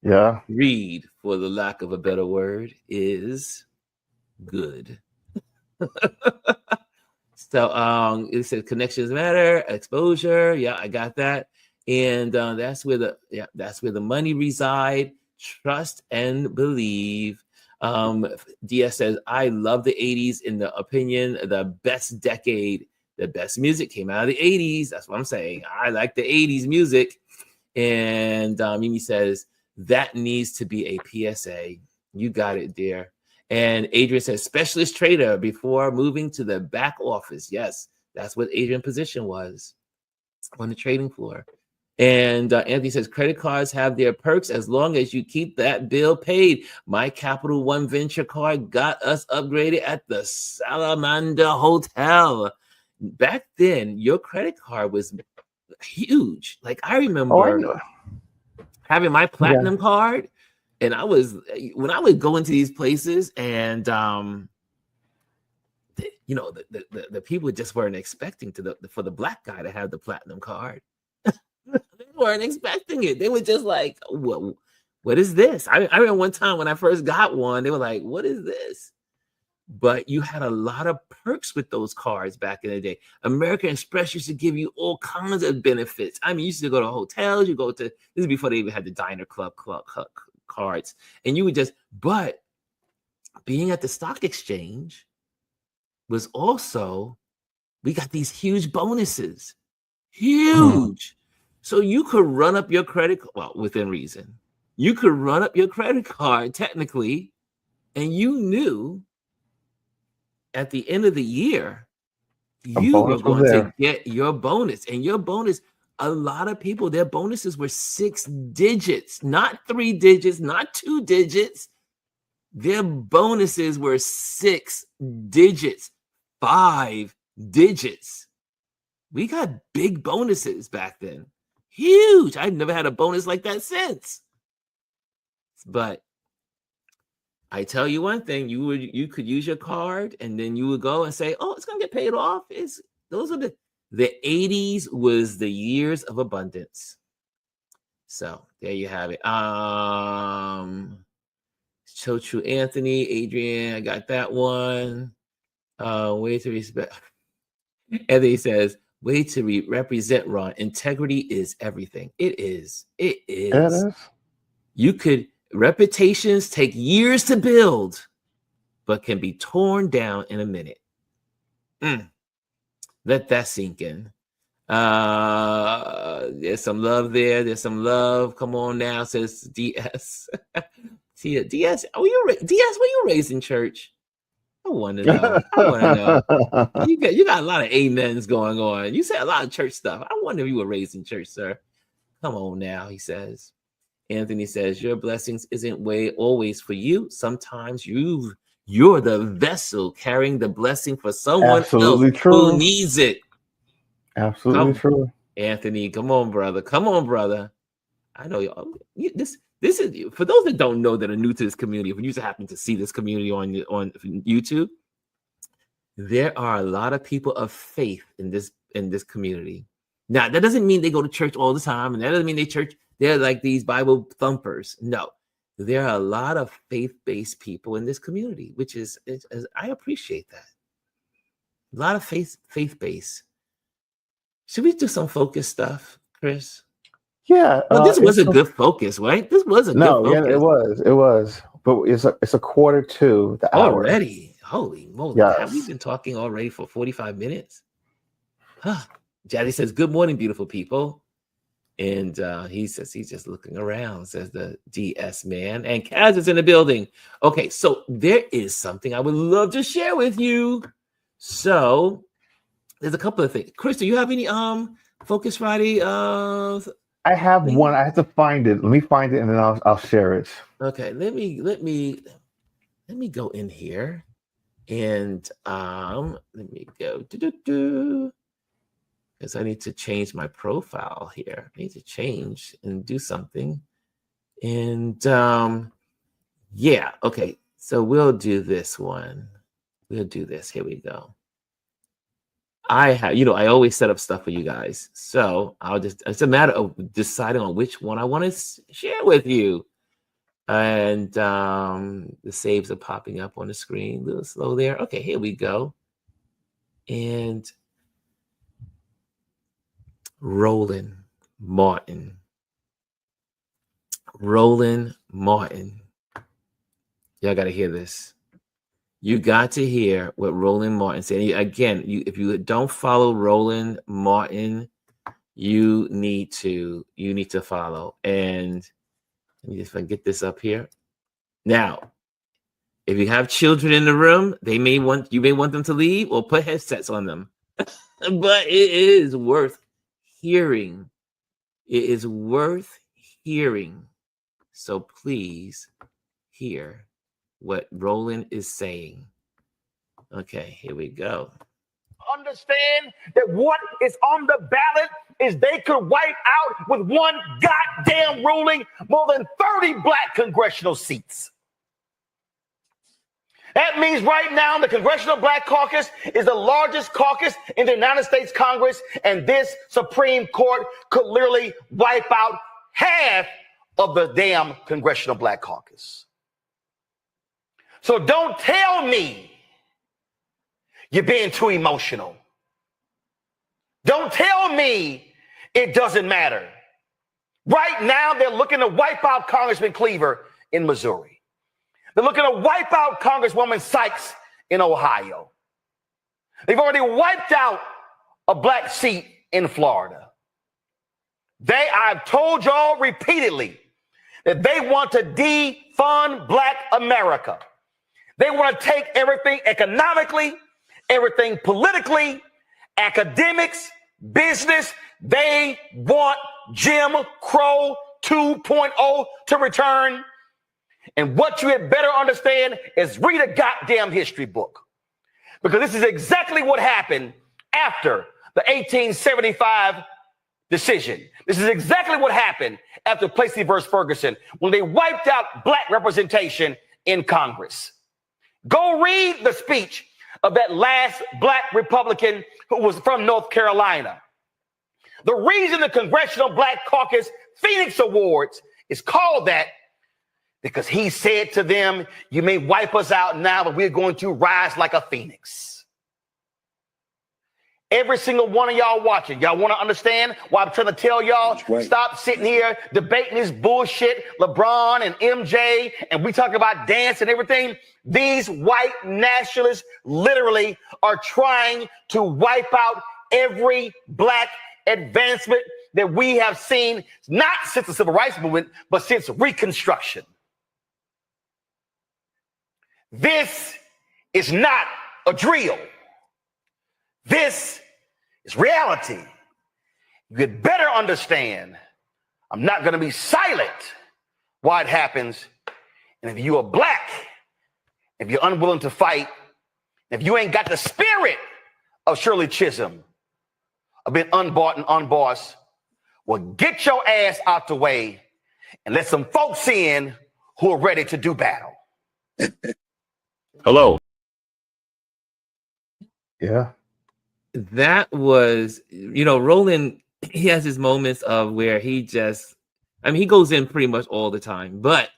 Speaker 2: Yeah.
Speaker 1: Greed, for the lack of a better word, is good. So it said connections matter, exposure. Yeah, I got that. And that's where the money reside. Trust and believe. DS says, I love the 80s. In the opinion, the best decade, the best music came out of the 80s. That's what I'm saying. I like the 80s music. And Mimi says, that needs to be a PSA. You got it, dear. And Adrian says, specialist trader before moving to the back office. Yes, that's what Adrian's position was, on the trading floor. And Anthony says, credit cards have their perks as long as you keep that bill paid. My Capital One Venture card got us upgraded at the Salamander Hotel. Back then, your credit card was huge. Like, I remember having my platinum card. And when I would go into these places, and the people just weren't expecting for the black guy to have the platinum card. They weren't expecting it. They were just like, what is this? I remember one time when I first got one, they were like, what is this? But you had a lot of perks with those cards back in the day. American Express used to give you all kinds of benefits. I mean, you used to go to hotels, this is before they even had the diner club cards. And you would but being at the stock exchange was also, we got these huge bonuses. Huge. So you could run up your credit, well, within reason. You could run up your credit card technically, and you knew at the end of the year, you were going to get your bonus. And your bonus, a lot of people, their bonuses were 6 digits, not 3 digits, not 2 digits. Their bonuses were 6 digits, 5 digits. We got big bonuses back then. Huge. I've never had a bonus like that since. But I tell you one thing, you could use your card and then you would go and say, oh, it's going to get paid off. Those are the 80s was the years of abundance. So there you have it. So true, Anthony, Adrian, I got that one. Way to respect. Anthony says, way to represent, Ron. Integrity is everything. It is. It is. You could, reputations take years to build, but can be torn down in a minute. Let that sink in. There's some love there. There's some love. Come on now, says DS. DS, were you raised in church? I want to know. You got a lot of amens going on. You said a lot of church stuff. I wonder if you were raised in church, sir. Come on now, he says. Anthony says, your blessings isn't always for you. Sometimes you're the vessel carrying the blessing for someone else who needs it.
Speaker 2: Absolutely true.
Speaker 1: Anthony, come on, brother. I know this is, for those that don't know, that are new to this community, if you just happen to see this community on YouTube, there are a lot of people of faith in this community. Now, that doesn't mean they go to church all the time, and that doesn't mean they're like these Bible thumpers. No, there are a lot of faith-based people in this community, which is I appreciate that. A lot of faith-based. Should we do some focus stuff, Chris?
Speaker 2: Yeah.
Speaker 1: Well, this was a good focus, right? This was a good focus.
Speaker 2: Yeah, it was. But it's a 1:45 the hour.
Speaker 1: Already. Holy moly.
Speaker 2: Yes.
Speaker 1: Have we been talking already for 45 minutes? Jazzy says, good morning, beautiful people. And he says he's just looking around, says the DS man. And Kaz is in the building. Okay, so there is something I would love to share with you. So there's a couple of things. Chris, do you have any Focus Friday?
Speaker 2: I have one. I have to find it. Let me find it and then I'll share it.
Speaker 1: Okay, let me go in here and let me go because I need to change my profile here. I need to change and do something. And yeah, okay. So we'll do this one. We'll do this. Here we go. I always set up stuff for you guys. So it's a matter of deciding on which one I want to share with you. And the saves are popping up on the screen. A little slow there. Okay, here we go. And Roland Martin. Y'all got to hear this. You got to hear what Roland Martin said. Again, if you don't follow Roland Martin, you need to follow. And let me just get this up here. Now, if you have children in the room, you may want them to leave or put headsets on them. But it is worth hearing. It is worth hearing. So please hear what Roland is saying. Okay, here we go.
Speaker 3: Understand that what is on the ballot is they could wipe out with one goddamn ruling more than 30 black congressional seats. That means right now the Congressional Black Caucus is the largest caucus in the United States Congress, and this Supreme Court could literally wipe out half of the damn Congressional Black Caucus. So don't tell me you're being too emotional. Don't tell me it doesn't matter. Right now, they're looking to wipe out Congressman Cleaver in Missouri. They're looking to wipe out Congresswoman Sykes in Ohio. They've already wiped out a black seat in Florida. I've told y'all repeatedly that they want to defund Black America. They want to take everything economically, everything politically, academics, business. They want Jim Crow 2.0 to return. And what you had better understand is read a goddamn history book. Because this is exactly what happened after the 1875 decision. This is exactly what happened after Plessy versus Ferguson, when they wiped out black representation in Congress. Go read the speech of that last black Republican who was from North Carolina. The reason the Congressional Black Caucus Phoenix Awards is called that because he said to them, you may wipe us out now, but we're going to rise like a phoenix. Every single one of y'all watching, y'all want to understand why I'm trying to tell y'all, stop sitting here debating this bullshit, LeBron and MJ, and we talk about dance and everything. These white nationalists literally are trying to wipe out every black advancement that we have seen, not since the Civil Rights Movement, but since Reconstruction. This is not a drill. This is reality. You had better understand, I'm not going to be silent while it happens. And if you are black, if you're unwilling to fight, if you ain't got the spirit of Shirley Chisholm, of being unbought and unbossed, well, get your ass out the way and let some folks in who are ready to do battle.
Speaker 1: Hello.
Speaker 2: Yeah.
Speaker 1: That was, Roland, he has his moments of where he goes in pretty much all the time, but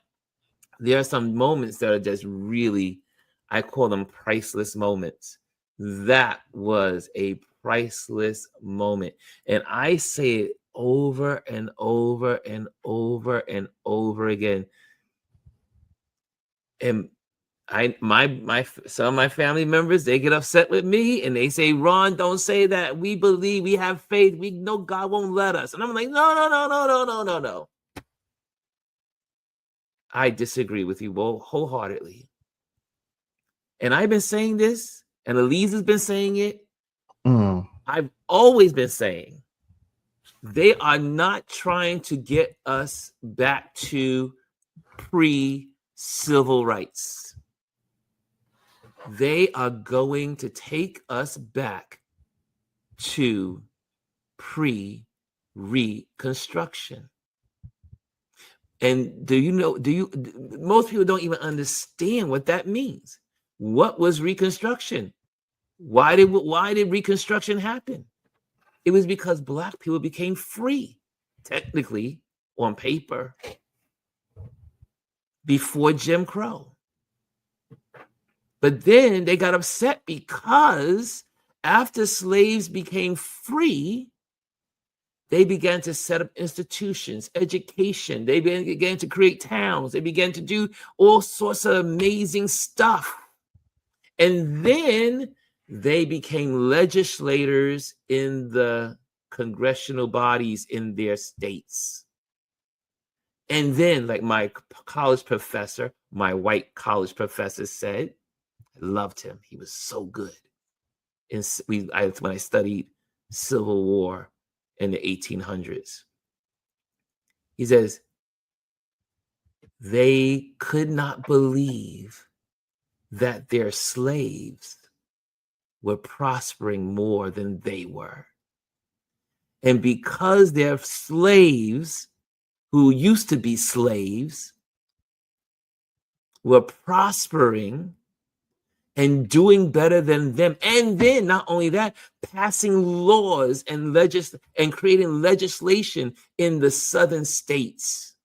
Speaker 1: there are some moments that are just really, I call them priceless moments. That was a priceless moment. And I say it over and over and over and over again. And some of my family members, they get upset with me and they say, Ron, don't say that. We believe, we have faith. We know God won't let us. And I'm like, no. I disagree with you wholeheartedly. And I've been saying this, and Elise has been saying it. I've always been saying, they are not trying to get us back to pre-civil rights. They are going to take us back to pre-Reconstruction. And most people don't even understand what that means. What was Reconstruction? Why did Reconstruction happen? It was because black people became free, technically, on paper, before Jim Crow. But then they got upset because after slaves became free, they began to set up institutions, education. They began to create towns. They began to do all sorts of amazing stuff. And then they became legislators in the congressional bodies in their states. And then, like my college professor, my white college professor said, I loved him. He was so good. When I studied Civil War in the 1800s, he says, they could not believe that their slaves were prospering more than they were. And because their slaves, who used to be slaves, were prospering, and doing better than them. And then not only that, passing laws and creating legislation in the southern states.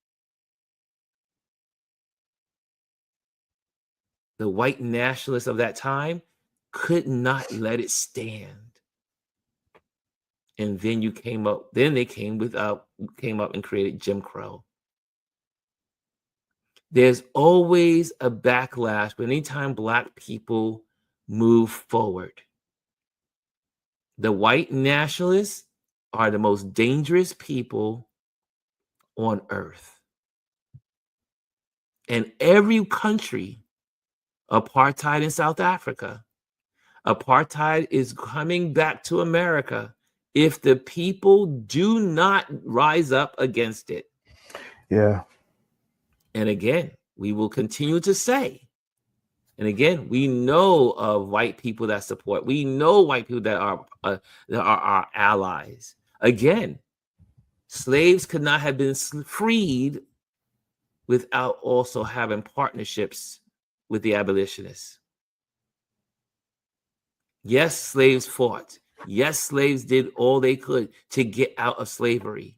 Speaker 1: The white nationalists of that time could not let it stand. And then they came up and created Jim Crow. There's always a backlash, but anytime Black people move forward. The white nationalists are the most dangerous people on earth. And every country, apartheid in South Africa, apartheid is coming back to America if the people do not rise up against it.
Speaker 2: Yeah.
Speaker 1: And again, we will continue to say, and again, we know of white people that support. We know white people that are our allies. Again, slaves could not have been freed without also having partnerships with the abolitionists. Yes, slaves fought. Yes, slaves did all they could to get out of slavery.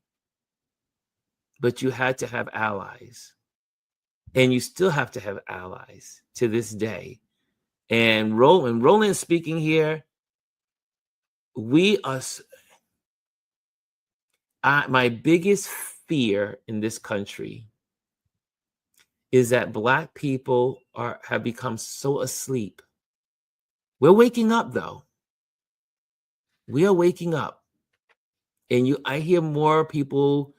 Speaker 1: But you had to have allies. And you still have to have allies to this day. And Roland speaking here, my biggest fear in this country is that Black people have become so asleep. We're waking up, though. We are waking up. And I hear more people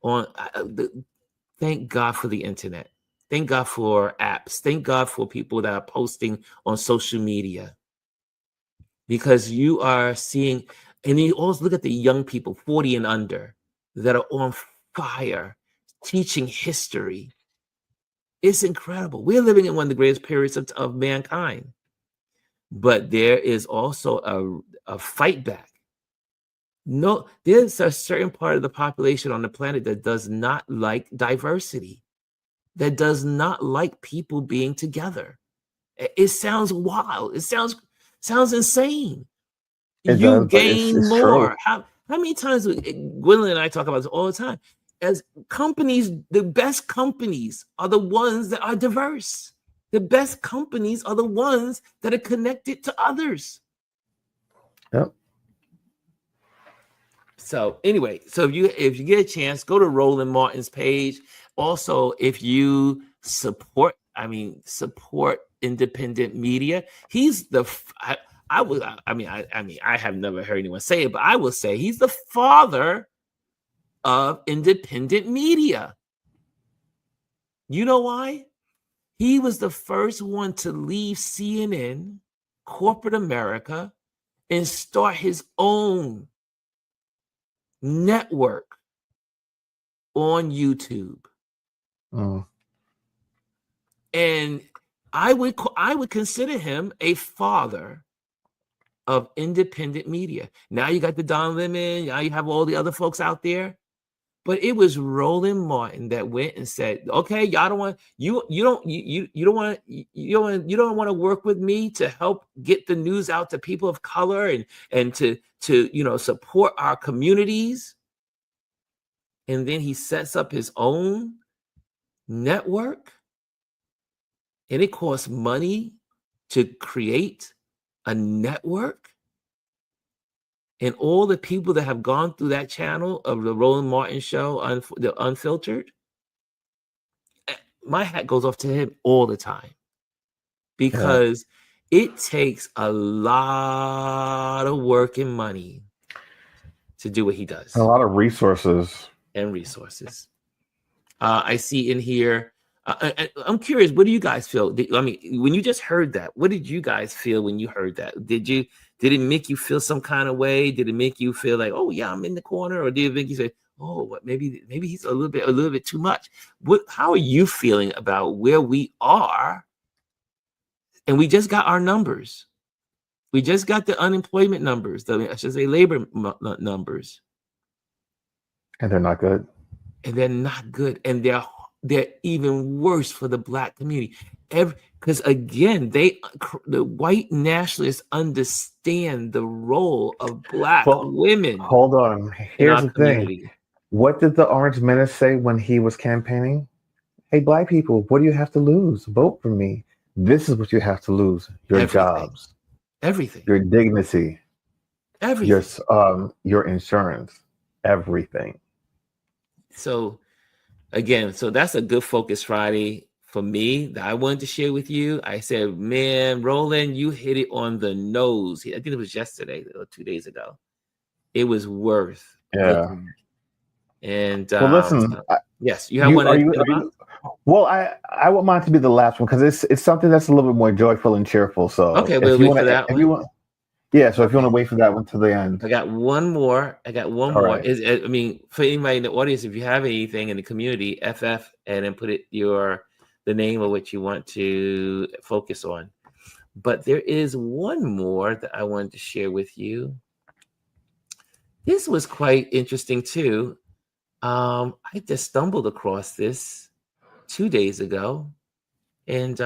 Speaker 1: on, thank God for the internet. Thank God for apps. Thank God for people that are posting on social media. Because you are seeing, and you also look at the young people, 40 and under, that are on fire, teaching history. It's incredible. We're living in one of the greatest periods of mankind. But there is also a fight back. No, there's a certain part of the population on the planet that does not like diversity, that does not like people being together. It sounds wild. It sounds insane. You gain more.
Speaker 2: True.
Speaker 1: How many times Gwendolyn and I talk about this all the time? As companies, the best companies are the ones that are diverse. The best companies are the ones that are connected to others.
Speaker 2: Yep.
Speaker 1: So anyway, if you get a chance, go to Roland Martin's page. Also, if you support independent media, he's the I have never heard anyone say it, but I will say he's the father of independent media. You know why? He was the first one to leave CNN, corporate America, and start his own network on YouTube.
Speaker 2: Oh.
Speaker 1: And I would consider him a father of independent media. Now you got the Don Lemon, now you have all the other folks out there. But it was Roland Martin that went and said, "Okay, y'all don't want you don't want to work with me to help get the news out to people of color and to support our communities." And then he sets up his own network, and it costs money to create a network. And all the people that have gone through that channel of the Roland Martin show, the Unfiltered, my hat goes off to him all the time, because it takes a lot of work and money to do what he does.
Speaker 2: A lot of resources.
Speaker 1: I see in here, I'm curious, what do you guys feel? When you just heard that, what did you guys feel when you heard that? Did it make you feel some kind of way? Did it make you feel like, oh yeah, I'm in the corner? Or did it make you say, oh, what, maybe he's a little bit too much? How are you feeling about where we are? And we just got our numbers. We just got the unemployment numbers, I should say labor numbers.
Speaker 2: And they're not good.
Speaker 1: And they're not good. And they're even worse for the Black community. Because again, the white nationalists understand the role of Black women.
Speaker 2: Hold on. Here's the
Speaker 1: community.
Speaker 2: thing. What did the Orange Menace say when he was campaigning? Hey, Black people, what do you have to lose? Vote for me. This is what you have to lose: your
Speaker 1: Everything.
Speaker 2: jobs,
Speaker 1: everything,
Speaker 2: your dignity,
Speaker 1: everything,
Speaker 2: your insurance, everything.
Speaker 1: So again, so that's a good Focus Friday for me that I wanted to share with you. I said, man, Roland, you hit it on the nose. I think it was yesterday or 2 days ago. It was worth looking. And
Speaker 2: well, listen.
Speaker 1: Yes, you have one.
Speaker 2: Well, I want mine to be the last one because it's something that's a little bit more joyful and cheerful. So
Speaker 1: okay, we'll wait for that one.
Speaker 2: So if you want to wait for that one to the end,
Speaker 1: I got one more. All more. Right. I mean, for anybody in the audience, if you have anything in the community, FF, and then put it the name of what you want to focus on. But there is one more that I wanted to share with you. This was quite interesting too. I just stumbled across this 2 days ago, and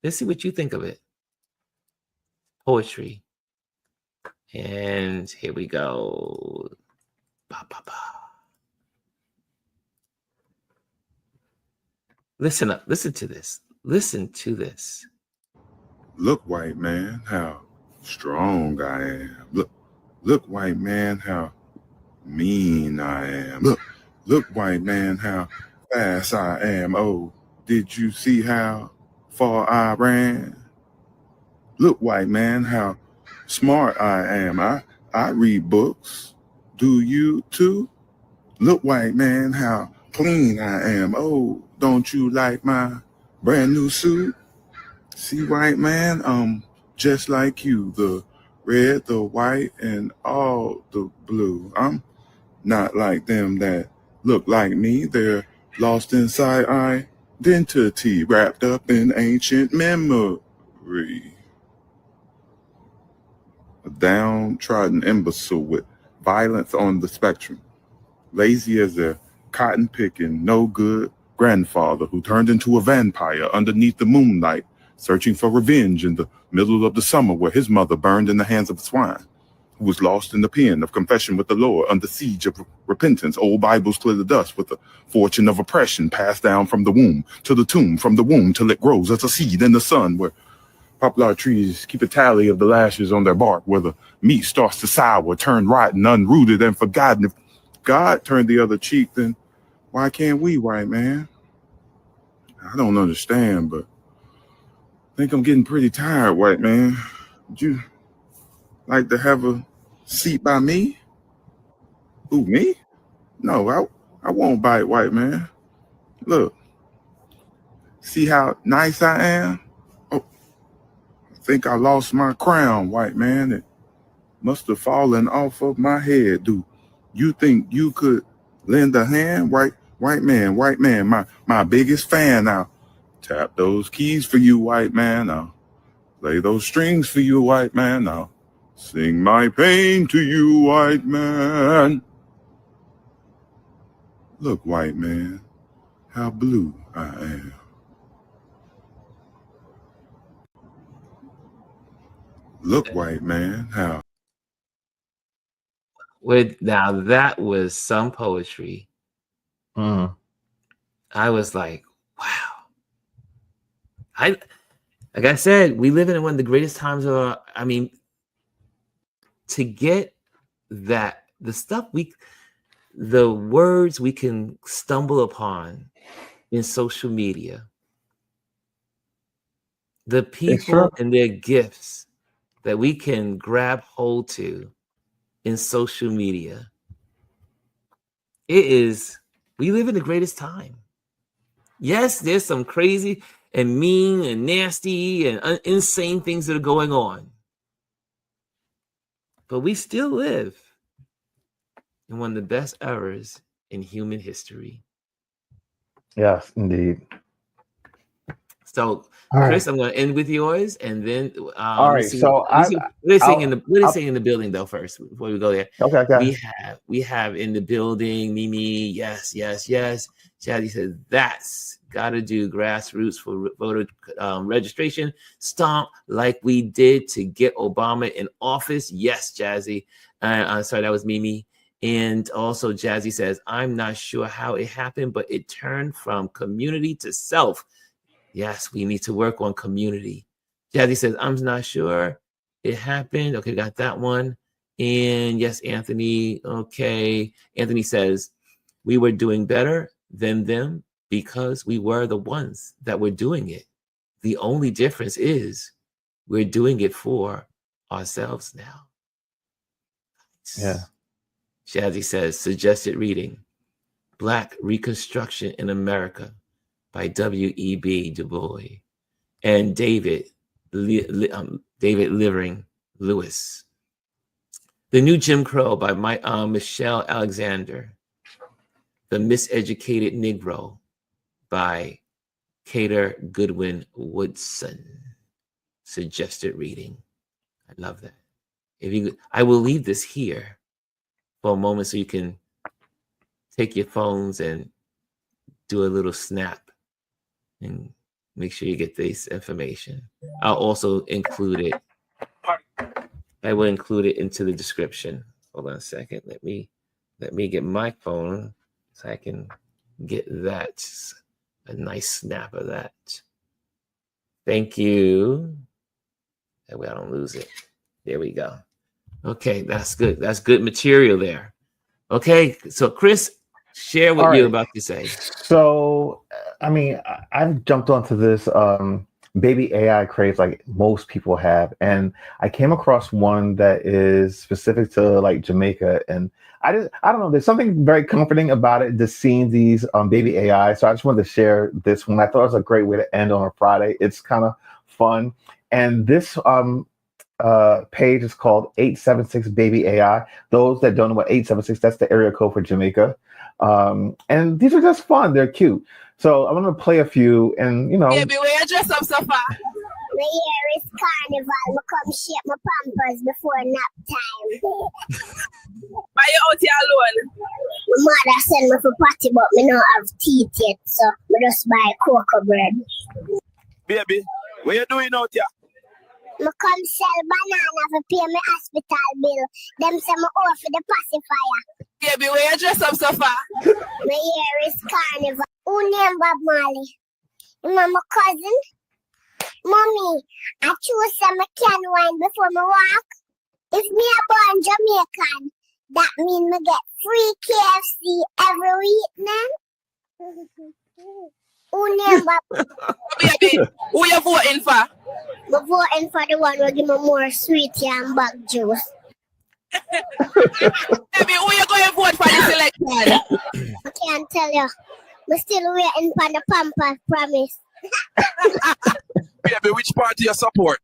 Speaker 1: let's see what you think of it. Poetry. And here we go. Ba, ba, ba. Listen up. Listen to this. Listen to this.
Speaker 4: Look, white man, how strong I am. Look, white man, how mean I am. Look, white man, how fast I am. Oh, did you see how far I ran? Look, white man, how smart I am. I read books. Do you too? Look, white man, how clean I am. Oh, don't you like my brand new suit? See, white man, just like you, the red, the white, and all the blue. I'm not like them that look like me. They're lost inside identity, wrapped up in ancient memory. A downtrodden imbecile with violence on the spectrum, lazy as a cotton-picking, no-good grandfather who turned into a vampire underneath the moonlight, searching for revenge in the middle of the summer where his mother burned in the hands of swine, who was lost in the pen of confession with the Lord under siege of repentance. Old Bibles clear the dust with the fortune of oppression passed down from the womb to the tomb, from the womb till it grows as a seed in the sun, where poplar trees keep a tally of the lashes on their bark, where the meat starts to sour, turn rotten, unrooted, and forgotten. If God turned the other cheek, then why can't we, white man? I don't understand, but I think I'm getting pretty tired, white man. Would you like to have a seat by me? Who, me? No, I won't bite, white man. Look, see how nice I am? Oh, I think I lost my crown, white man. It must have fallen off of my head. Do you think you could lend a hand, white man, my biggest fan? I'll tap those keys for you, white man. I'll play those strings for you, white man. I'll sing my pain to you, white man. Look, white man, how blue I am. Look, white man, how.
Speaker 1: Now that was some poetry. I was like, wow. Like I said, we live in one of the greatest times of our, I mean, to get that, the words we can stumble upon in social media, the people and their gifts that we can grab hold to in social media. We live in the greatest time. Yes, there's some crazy and mean and nasty and insane things that are going on. But we still live in one of the best eras in human history.
Speaker 2: Yes, indeed.
Speaker 1: So,
Speaker 2: All
Speaker 1: Chris,
Speaker 2: right.
Speaker 1: I'm going to end with yours, and then
Speaker 2: All right. So
Speaker 1: what are saying in the building though first before we go there.
Speaker 2: Okay.
Speaker 1: We have in the building Mimi. Yes. Shadi says that's got to do grassroots for voter registration. Stomp like we did to get Obama in office. Yes, Jazzy. Sorry, that was Mimi. And also Jazzy says, I'm not sure how it happened, but it turned from community to self. Yes, we need to work on community. Jazzy says, I'm not sure it happened. Okay, got that one. And yes, Anthony. Okay. Anthony says, we were doing better than them because we were the ones that were doing it. The only difference is we're doing it for ourselves now.
Speaker 2: Yeah.
Speaker 1: Jazzy says, suggested reading, Black Reconstruction in America by W.E.B. Du Bois and David Livering Lewis. The New Jim Crow by Michelle Alexander. The Miseducated Negro by Cater Goodwin Woodson. Suggested reading. I love that. I will leave this here for a moment so you can take your phones and do a little snap and make sure you get this information. I'll also include it. I will include it into the description. Hold on a second. Let me get my phone so I can get that. A nice snap of that. Thank you. That way I don't lose it. There we go. Okay, that's good. That's good material there. Okay, so Chris, share what you're about to say.
Speaker 2: So, I mean, I've jumped onto this baby AI craze like most people have, and I came across one that is specific to like Jamaica, and I don't know. There's something very comforting about it, just seeing these baby AI. So I just wanted to share this one. I thought it was a great way to end on a Friday. It's kind of fun, and this page is called 876 Baby AI. Those that don't know what 876, that's the area code for Jamaica. And these are just fun. They're cute. So I'm gonna play a few, and
Speaker 5: Baby, where you dress up so far?
Speaker 6: My hair is carnival. I come shape my pampers before nap time.
Speaker 5: Why you out here alone?
Speaker 6: My mother sent me for party, but me not have teeth yet, so I just buy cocoa bread.
Speaker 5: Baby, what you doing out here?
Speaker 6: I come sell banana for pay my hospital bill. Them say me owe for the pacifier.
Speaker 5: Baby, where you dress up so far?
Speaker 6: My hair is carnival. Who named Bob Marley? My cousin? Mommy, I choose some can wine before me walk. If me a born Jamaican, that mean me get free KFC every week, man. Who named Bob?
Speaker 5: Baby, who you voting for?
Speaker 6: I'm voting for the one who give me more sweet and bag juice.
Speaker 5: Baby, who you going to vote for this election?
Speaker 6: I can't tell you. I'm still waiting for the pamper promise.
Speaker 5: Baby, which party you support?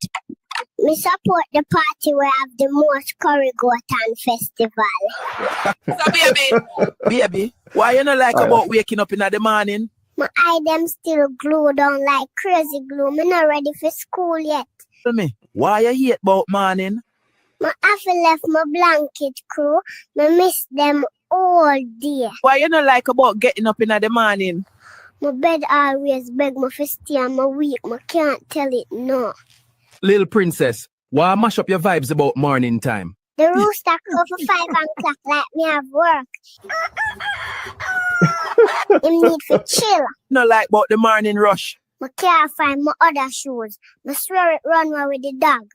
Speaker 6: Me support the party where I have the most curry goat and festival.
Speaker 5: So baby, why you not like about waking up in the morning?
Speaker 6: My eye them still glued on like crazy glue. Me not ready for school yet.
Speaker 5: Tell me, why you hate about morning?
Speaker 6: My after left my blanket crew. Me miss them all day.
Speaker 5: Why you not like about getting up in the morning?
Speaker 6: My bed always beg me for stay. I'm weak. I can't tell it no.
Speaker 7: Little princess, why mash up your vibes about morning time?
Speaker 6: The rooster crow for 5 o'clock like me have work. Him need for chill.
Speaker 5: No like about the morning rush.
Speaker 6: I can't find my other shoes. I swear it run away with the dog.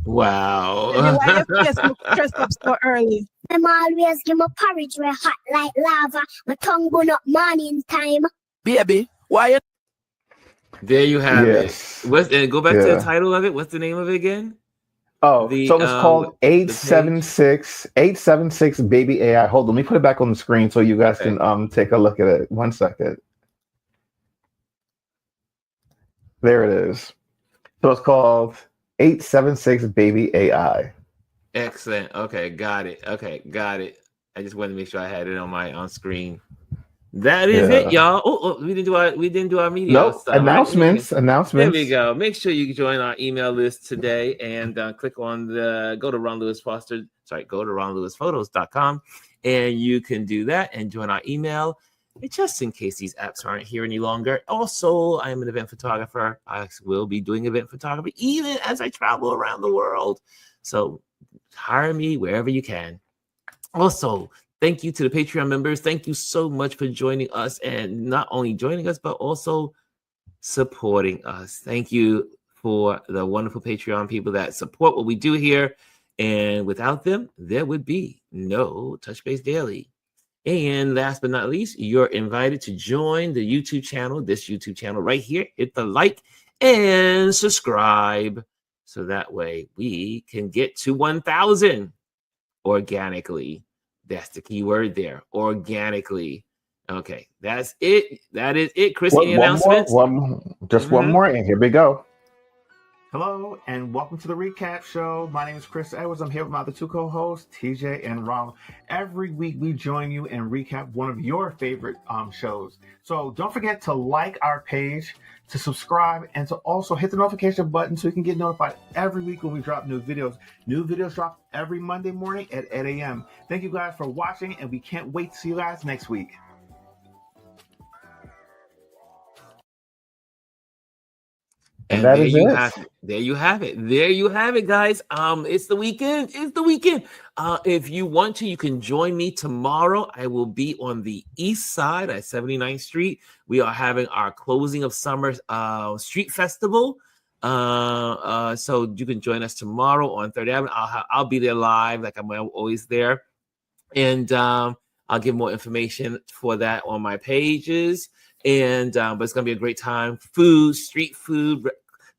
Speaker 1: Wow.
Speaker 5: Baby, why you face me dress up so early?
Speaker 6: I'm always give my porridge where hot like lava. My tongue burn up morning time.
Speaker 5: Baby, why you...
Speaker 1: There you have
Speaker 2: Yes.
Speaker 1: it. And go back to the title of it. What's the name of it again?
Speaker 2: So it's called 876 Baby AI. Hold on, let me put it back on the screen so you guys can take a look at it. 1 second. There it is. So it's called 876 Baby AI.
Speaker 1: Excellent. Okay, got it. I just wanted to make sure I had it on my screen. That is it, y'all. Oh, we didn't do our media
Speaker 2: Nope.
Speaker 1: stuff.
Speaker 2: Announcements.
Speaker 1: Right?
Speaker 2: Announcements.
Speaker 1: There we go. Make sure you join our email list today and click on go to ronlewisphotos.com and you can do that and join our email. And just in case these apps aren't here any longer. Also, I am an event photographer. I will be doing event photography even as I travel around the world. So hire me wherever you can. Also, thank you to the Patreon members. Thank you so much for joining us, and not only joining us, but also supporting us. Thank you for the wonderful Patreon people that support what we do here. And without them, there would be no Touch Base Daily. And last but not least, you're invited to join the YouTube channel, this YouTube channel right here. Hit the like and subscribe so that way we can get to 1,000 organically. That's the key word there, organically. Okay, that's it. That is it, Chris. Any announcements?
Speaker 2: One more, and here we go.
Speaker 8: Hello, and welcome to the Recap Show. My name is Chris Edwards. I'm here with my other two co-hosts, TJ and Ronald. Every week, we join you and recap one of your favorite shows. So don't forget to like our page, to subscribe, and to also hit the notification button so you can get notified every week when we drop new videos. New videos drop every Monday morning at 8 a.m. Thank you guys for watching, and we can't wait to see you guys next week.
Speaker 1: And there you have it. There you have it. There you have it, guys. It's the weekend. It's the weekend. If you want to, you can join me tomorrow. I will be on the east side at 79th Street. We are having our closing of summer street festival. So you can join us tomorrow on 3rd Avenue. I'll be there live, like I'm always there. And I'll give more information for that on my pages. And but it's gonna be a great time. Food, street food,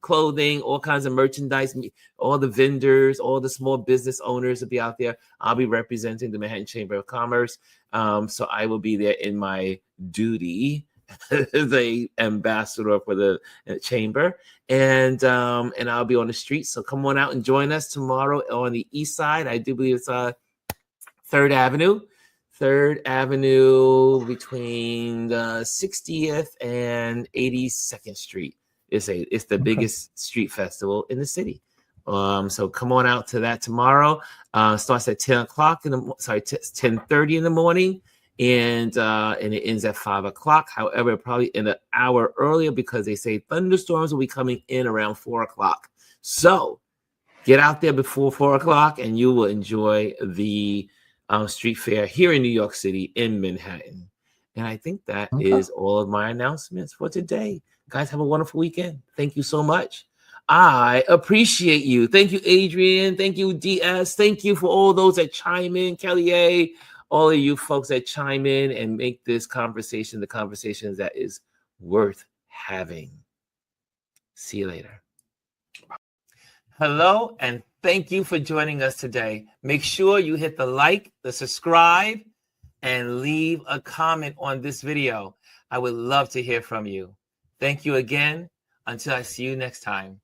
Speaker 1: clothing, all kinds of merchandise, all the vendors, all the small business owners will be out there. I'll be representing the Manhattan Chamber of Commerce. So I will be there in my duty as a ambassador for the chamber. And I'll be on the street. So come on out and join us tomorrow on the east side. I do believe it's 3rd Avenue. 3rd Avenue between 60th and 82nd Street. It's the biggest street festival in the city. So come on out to that tomorrow. Starts at 10:30 in the morning, and it ends at 5 o'clock. However, probably in an hour earlier because they say thunderstorms will be coming in around 4 o'clock. So get out there before 4 o'clock, and you will enjoy the street fair here in New York City in Manhattan. And I think that is all of my announcements for today. Guys, have a wonderful weekend. Thank you so much. I appreciate you. Thank you, Adrian. Thank you, DS. Thank you for all those that chime in, Kelly A., all of you folks that chime in and make this conversation the conversations that is worth having. See you later. Hello, and thank you for joining us today. Make sure you hit the like, the subscribe, and leave a comment on this video. I would love to hear from you. Thank you again. Until I see you next time.